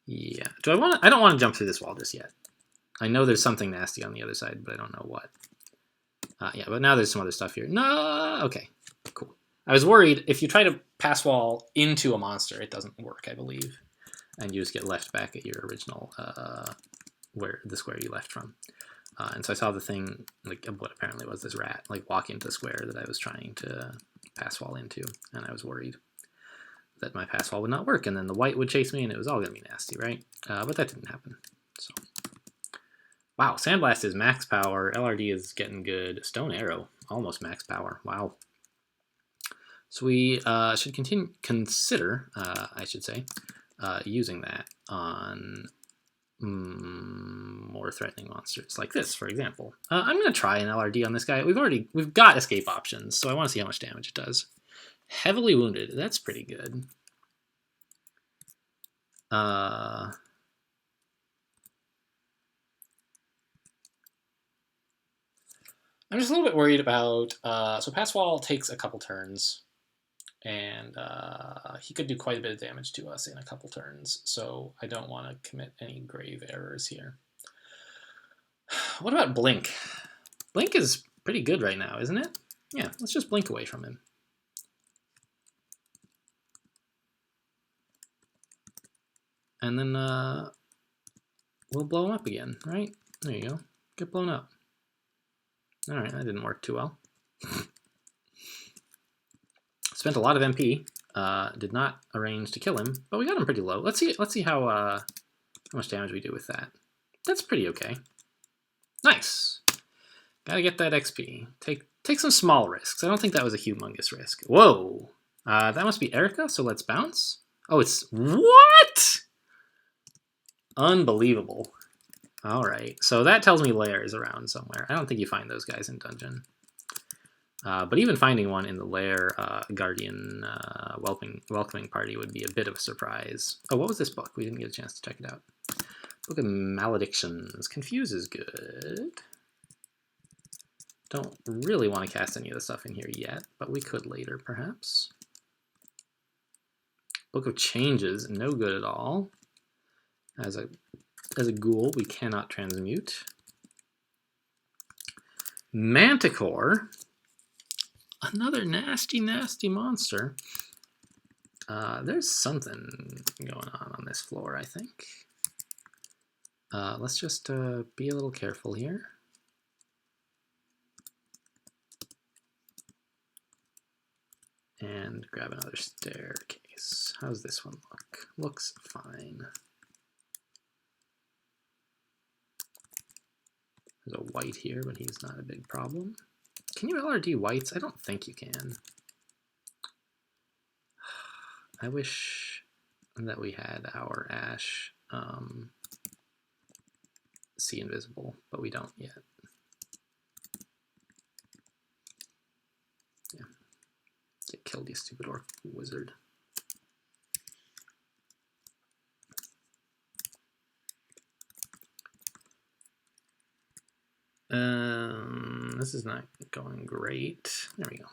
Yeah. I don't want to jump through this wall just yet. I know there's something nasty on the other side, but I don't know what. Yeah, but now there's some other stuff here. No! Okay, cool. I was worried if you try to pass wall into a monster, it doesn't work, I believe. And you just get left back at your original, the square you left from. And so I saw the thing, like what apparently was this rat, like walk into the square that I was trying to pass wall into. And I was worried that my pass wall would not work, and then the white would chase me, and it was all going to be nasty, right? But that didn't happen. So, wow, Sandblast is max power. LRD is getting good. Stone Arrow, almost max power. Wow. So we should consider, I should say, using that on more more threatening monsters, like this, for example. I'm going to try an LRD on this guy. We've got escape options, so I want to see how much damage it does. Heavily wounded. That's pretty good. I'm just a little bit worried about... so Pass Wall takes a couple turns, and he could do quite a bit of damage to us in a couple turns, so I don't want to commit any grave errors here. What about Blink? Blink is pretty good right now, isn't it? Yeah, let's just blink away from him. And then we'll blow him up again, right? There you go. Get blown up. All right, that didn't work too well. Spent a lot of MP. Did not arrange to kill him, but we got him pretty low. Let's see how much damage we do with that. That's pretty okay. Nice. Gotta get that XP. Take some small risks. I don't think that was a humongous risk. Whoa. That must be Erica, so let's bounce. Oh, it's... What? Unbelievable. All right. So that tells me Lair is around somewhere. I don't think you find those guys in dungeon. But even finding one in the Lair Guardian welcoming party would be a bit of a surprise. Oh, what was this book? We didn't get a chance to check it out. Book of Maledictions. Confuse is good. Don't really want to cast any of the stuff in here yet, but we could later, perhaps. Book of Changes, no good at all. As a ghoul, we cannot transmute. Manticore, another nasty, nasty monster. There's something going on this floor, I think. Let's just be a little careful here. And grab another staircase. How's this one look? Looks fine. There's a white here, but he's not a big problem. Can you LRD whites? I don't think you can. I wish that we had our Ash see invisible, but we don't yet. Yeah. Get killed, you stupid orc wizard. This is not going great. There we go.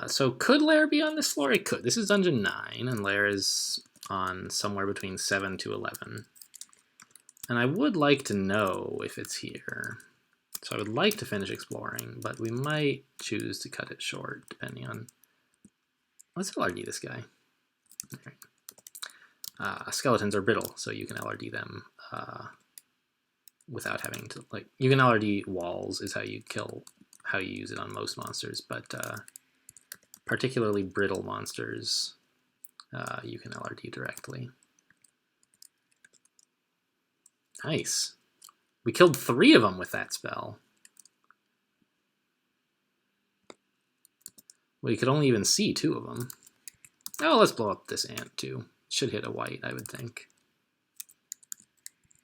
So could Lair be on this floor? It could. This is dungeon 9, and Lair is on somewhere between 7 to 11. And I would like to know if it's here. So I would like to finish exploring, but we might choose to cut it short, depending on... Let's LRD this guy. All right. Skeletons are brittle, so you can LRD them without having to, like, you can LRD walls is how you use it on most monsters, but particularly brittle monsters, you can LRD directly. Nice. We killed 3 of them with that spell. We could only even see 2 of them. Oh, let's blow up this ant too. Should hit a white, I would think.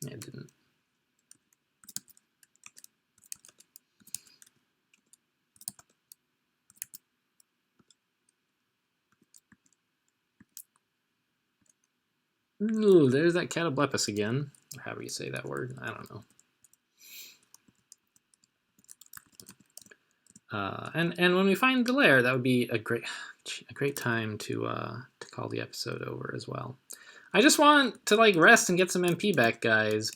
Yeah, it didn't. Ooh, there's that Catoblepus again. Or however you say that word. I don't know. And when we find the lair, that would be a great time to call the episode over as well. I just want to like rest and get some MP back, guys.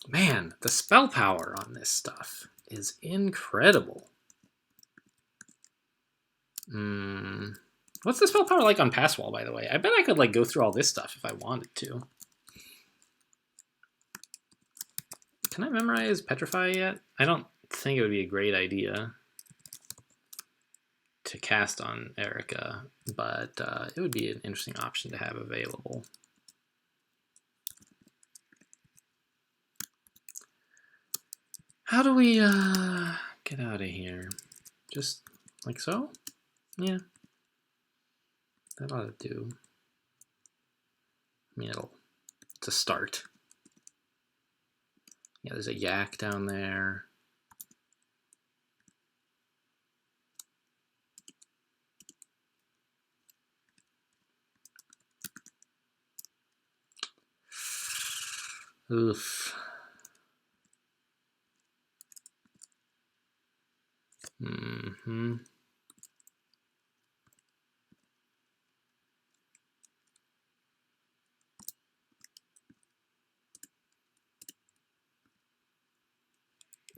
Man, the spell power on this stuff is incredible. What's the spell power like on Pass Wall, by the way? I bet I could like go through all this stuff if I wanted to. Can I memorize Petrify yet? I don't think it would be a great idea to cast on Erica, but it would be an interesting option to have available. How do we get out of here? Just like so? Yeah. That ought to do. I mean, it's a start. Yeah, there's a yak down there. Oof. Mm-hmm.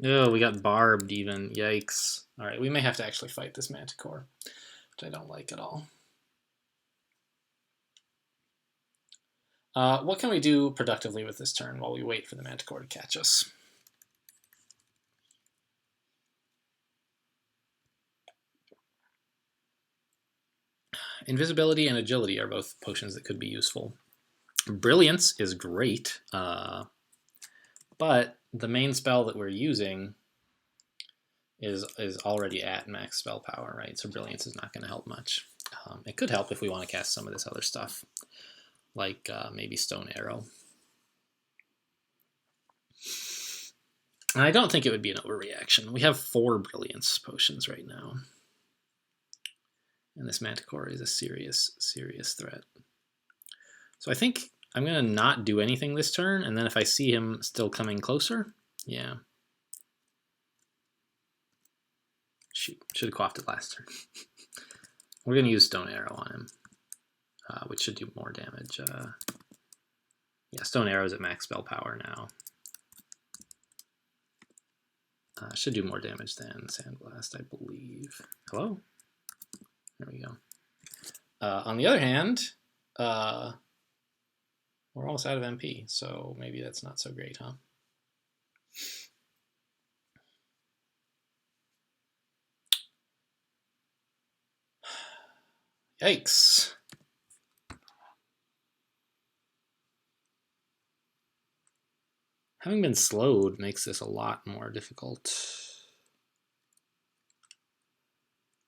Oh, we got barbed even. Yikes. All right, we may have to actually fight this manticore, which I don't like at all. What can we do productively with this turn while we wait for the manticore to catch us? Invisibility and agility are both potions that could be useful. Brilliance is great, but the main spell that we're using is already at max spell power, right? So Brilliance is not going to help much. It could help if we want to cast some of this other stuff, like maybe Stone Arrow. And I don't think it would be an overreaction. We have 4 Brilliance potions right now. And this Manticore is a serious, serious threat. So I think I'm going to not do anything this turn, and then if I see him still coming closer, yeah. Shoot, should have coughed it last turn. We're going to use Stone Arrow on him, which should do more damage. Yeah, Stone Arrow is at max spell power now. Should do more damage than Sandblast, I believe. Hello? There we go. On the other hand, we're almost out of MP, so maybe that's not so great, huh? Yikes. Having been slowed makes this a lot more difficult.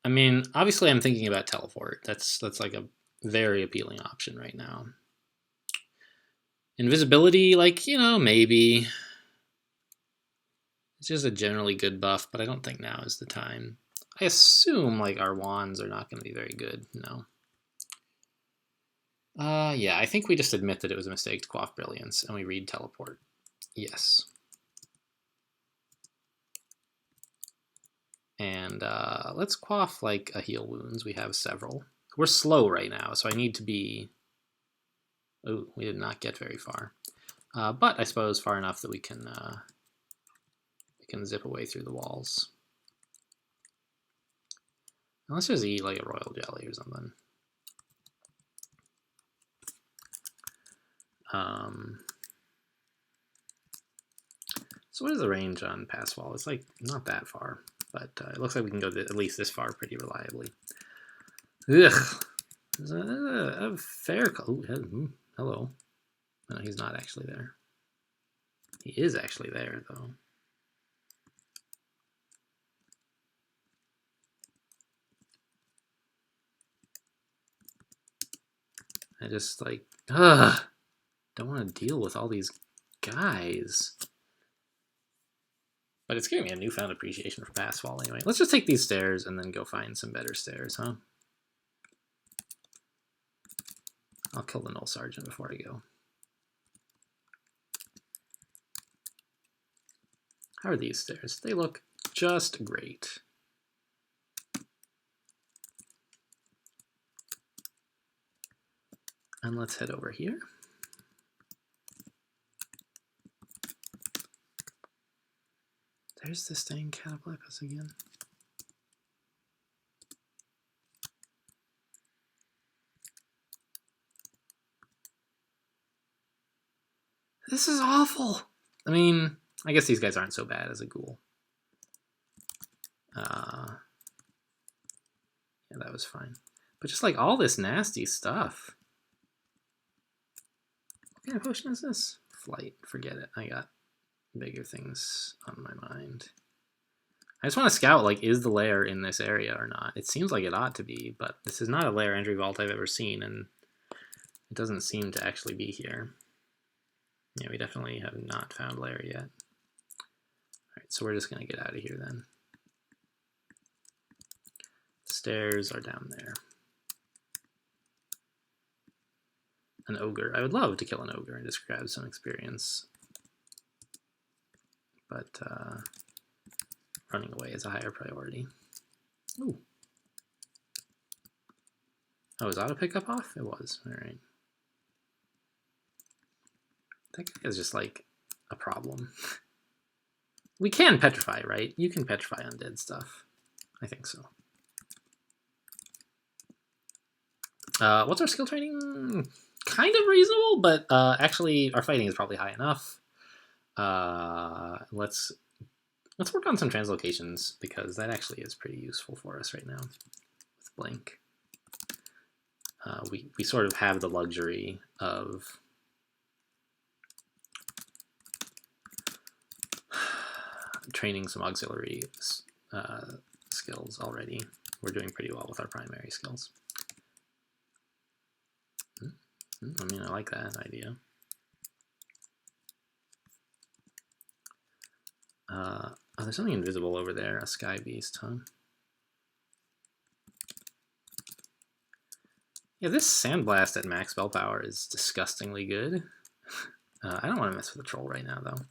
I mean, obviously I'm thinking about teleport. That's like a very appealing option right now. Invisibility, like, you know, maybe. It's just a generally good buff, but I don't think now is the time. I assume, like, our wands are not going to be very good, no. Yeah, I think we just admit that it was a mistake to quaff Brilliance, and we read teleport. Yes. And let's quaff, like, a heal wounds. We have several. We're slow right now, so I need to be... Oh, we did not get very far. But I suppose far enough that we can zip away through the walls. And let's just eat, like, a royal jelly or something. So what is the range on pass wall? It's like not that far, but it looks like we can go at least this far pretty reliably. Ugh, there's a fair. Oh, hello. No, he's not actually there. He is actually there though. I just like don't want to deal with all these guys. But it's giving me a newfound appreciation for pass wall anyway. Let's just take these stairs and then go find some better stairs, huh? I'll kill the Null Sergeant before I go. How are these stairs? They look just great. And let's head over here. There's this dang Cataplepus again. This is awful. I mean, I guess these guys aren't so bad as a ghoul. Yeah, that was fine. But just like all this nasty stuff. What kind of potion is this? Flight. Forget it. I got bigger things on my mind. I just want to scout, like, is the lair in this area or not? It seems like it ought to be, but this is not a lair entry vault I've ever seen, and it doesn't seem to actually be here. Yeah, we definitely have not found lair yet. All right, so we're just going to get out of here then. Stairs are down there. An ogre. I would love to kill an ogre and just grab some experience. But running away is a higher priority. Ooh. Oh, is auto pickup off? It was. All right. That guy is just like a problem. We can petrify, right? You can petrify undead stuff. I think so. What's our skill training? Kind of reasonable, but actually our fighting is probably high enough. Let's work on some translocations, because that actually is pretty useful for us right now with Blink. We sort of have the luxury of training some auxiliary skills already. We're doing pretty well with our primary skills. I mean, I like that idea. Oh, there's something invisible over there, a sky beast, huh? Yeah, this sandblast at max spell power is disgustingly good. I don't want to mess with the troll right now, though.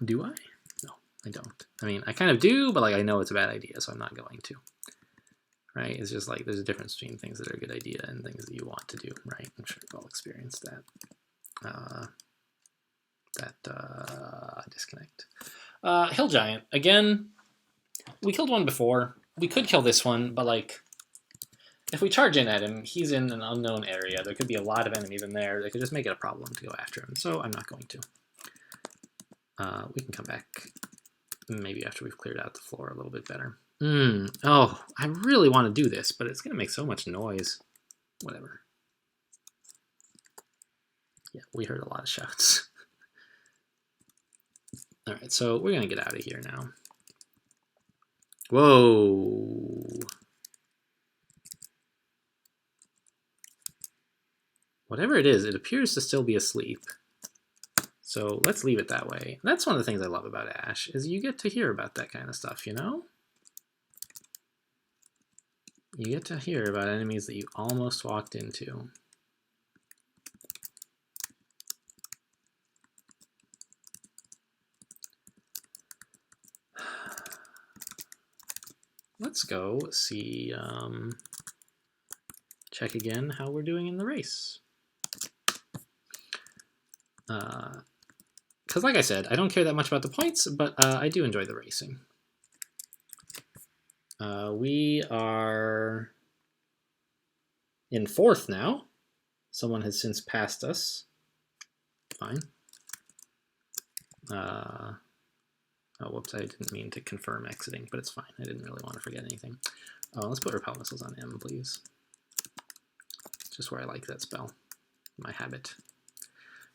Do I? No, I don't. I mean, I kind of do, but like I know it's a bad idea, so I'm not going to. Right? It's just like there's a difference between things that are a good idea and things that you want to do, right? I'm sure you've all experienced that. Disconnect. Hill Giant. Again, we killed one before. We could kill this one, but like, if we charge in at him, he's in an unknown area. There could be a lot of enemies in there. They could just make it a problem to go after him, so I'm not going to. We can come back maybe after we've cleared out the floor a little bit better. Oh, I really want to do this, but it's going to make so much noise. Whatever. Yeah, we heard a lot of shouts. All right, so we're going to get out of here now. Whoa. Whatever it is, it appears to still be asleep. So let's leave it that way. That's one of the things I love about Ash, is you get to hear about that kind of stuff, you know? You get to hear about enemies that you almost walked into. Let's go see, check again how we're doing in the race. Because like I said, I don't care that much about the points, but I do enjoy the racing. We are in 4th now. Someone has since passed us. Fine. Oh, whoops, I didn't mean to confirm exiting, but it's fine. I didn't really want to forget anything. Let's put repel missiles on M, please. Just where I like that spell. My habit.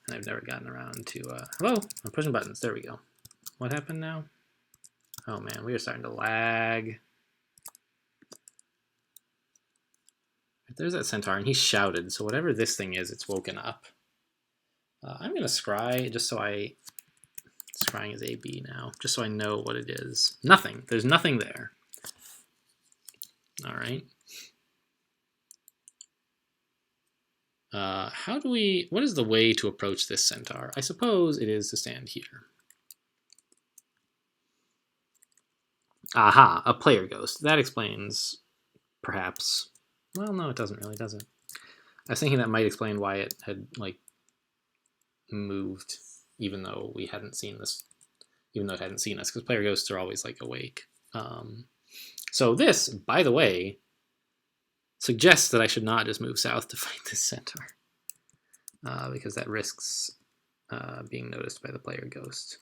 And I've never gotten around to, hello, I'm pushing buttons, there we go. What happened now? Oh man, we are starting to lag. There's that centaur, and he shouted, so whatever this thing is, it's woken up. I'm gonna scry, just so I, scrying is AB now, just so I know what it is. Nothing, there's nothing there. All right. How do we, what is the way to approach this centaur? I suppose it is to stand here. Aha, a player ghost. That explains, perhaps, well, no, it doesn't really, does it? I was thinking that might explain why it had, like, moved, even though we hadn't seen this, even though it hadn't seen us, because player ghosts are always, like, awake. So this, by the way, suggests that I should not just move south to fight this centaur, because that risks being noticed by the player ghost.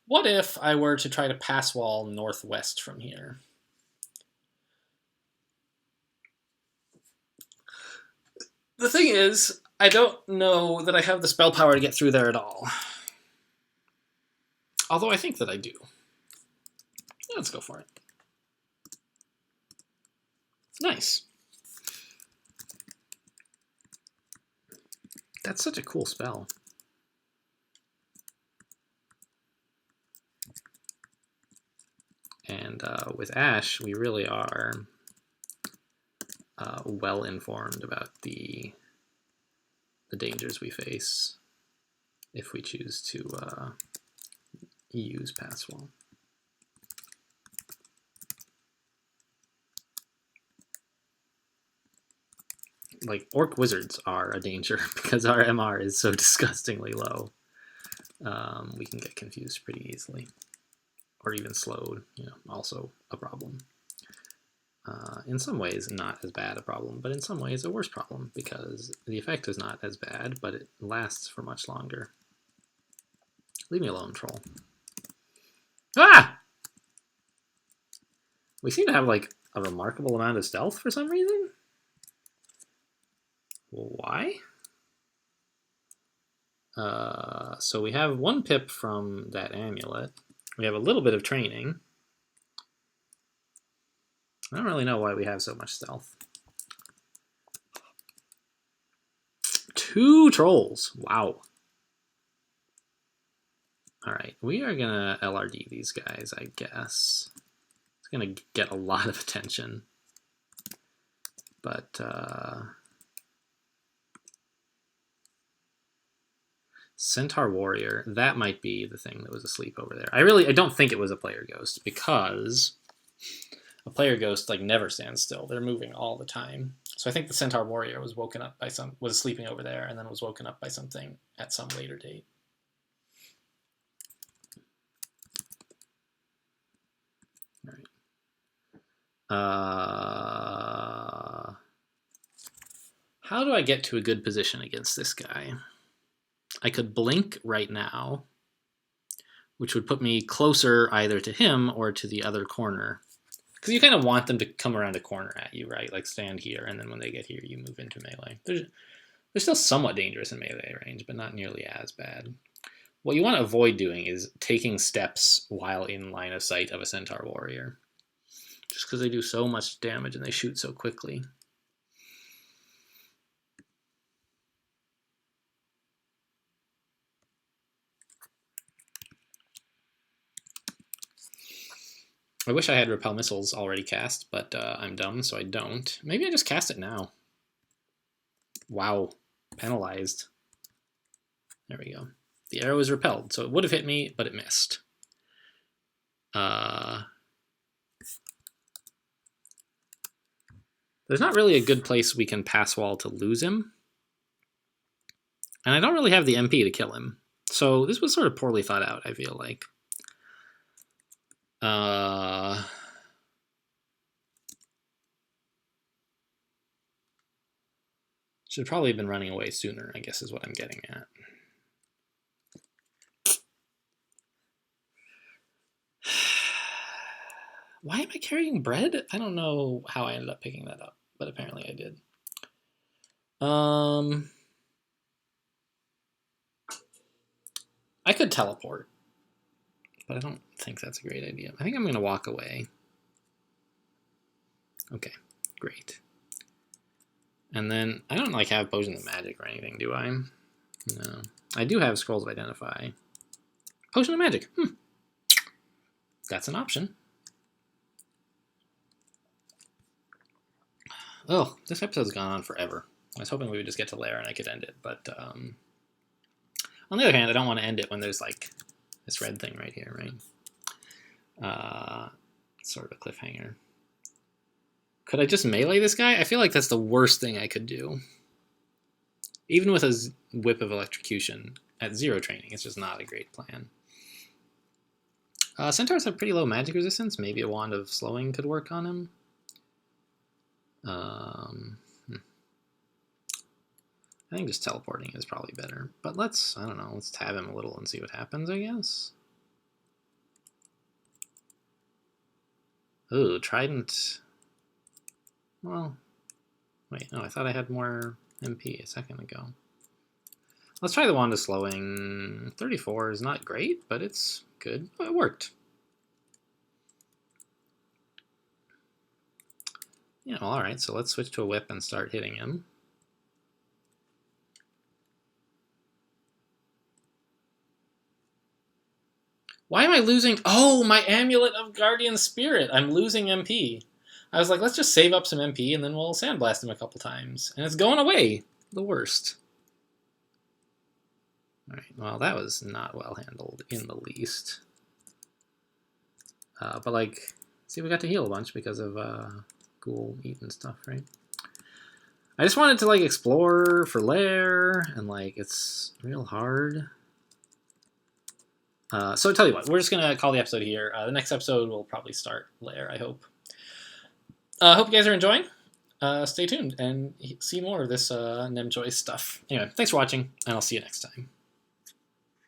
What if I were to try to pass wall northwest from here? The thing is, I don't know that I have the spell power to get through there at all. Although I think that I do. Let's go for it. Nice. That's such a cool spell. And with Ash, we really are well informed about the dangers we face if we choose to use Passwall. Like, Orc Wizards are a danger because our MR is so disgustingly low. We can get confused pretty easily. Or even slowed, also a problem. In some ways, not as bad a problem, but in some ways a worse problem because the effect is not as bad, but it lasts for much longer. Leave me alone, troll. Ah! We seem to have, like, a remarkable amount of stealth for some reason. Why? So we have 1 pip from that amulet. We have a little bit of training. I don't really know why we have so much stealth. 2 trolls. Wow. Alright, we are gonna LRD these guys, I guess. It's gonna get a lot of attention. But, Centaur Warrior, that might be the thing that was asleep over there. I don't think it was a player ghost because a player ghost like never stands still. They're moving all the time. So I think the Centaur Warrior was woken up by was sleeping over there and then was woken up by something at some later date. All right. How do I get to a good position against this guy? I could blink right now, which would put me closer either to him or to the other corner. Because you kind of want them to come around a corner at you, right? Like stand here, and then when they get here, you move into melee. They're still somewhat dangerous in melee range, but not nearly as bad. What you want to avoid doing is taking steps while in line of sight of a Centaur Warrior. Just because they do so much damage and they shoot so quickly. I wish I had Repel Missiles already cast, but I'm dumb, so I don't. Maybe I just cast it now. Wow. Penalized. There we go. The arrow is repelled, so it would have hit me, but it missed. There's not really a good place we can pass wall to lose him. And I don't really have the MP to kill him. So this was sort of poorly thought out, I feel like. Should probably have been running away sooner, I guess is what I'm getting at. Why am I carrying bread? I don't know how I ended up picking that up, but apparently I did. I could teleport, but I don't think that's a great idea. I think I'm going to walk away. Okay, great. And then, I don't have Potions of Magic or anything, do I? No. I do have Scrolls of Identify. Potion of Magic. That's an option. Oh, this episode's gone on forever. I was hoping we would just get to Lair and I could end it, but on the other hand, I don't want to end it when there's this red thing right here, right? Sort of a cliffhanger. Could I just melee this guy? I feel like that's the worst thing I could do. Even with a whip of electrocution at 0 training, it's just not a great plan. Centaurs have pretty low magic resistance. Maybe a Wand of Slowing could work on him. I think just teleporting is probably better. But let's tab him a little and see what happens, I guess. Ooh, Trident. Well, wait, no, I thought I had more MP a second ago. Let's try the wand of slowing. 34 is not great, but it's good. Oh, it worked. Yeah, well, all right, so let's switch to a whip and start hitting him. Why am I losing? Oh, my Amulet of Guardian Spirit. I'm losing MP. I was like, let's just save up some MP and then we'll sandblast him a couple times. And it's going away. The worst. All right, well, that was not well handled in the least. But, like, see, we got to heal a bunch because of ghoul meat and stuff, right? I just wanted to, like, explore for lair, and, like, it's real hard. So I tell you what, we're just going to call the episode here. The next episode will probably start lair, I hope. Hope you guys are enjoying. Stay tuned and see more of this Nem Choice stuff. Anyway, thanks for watching, and I'll see you next time.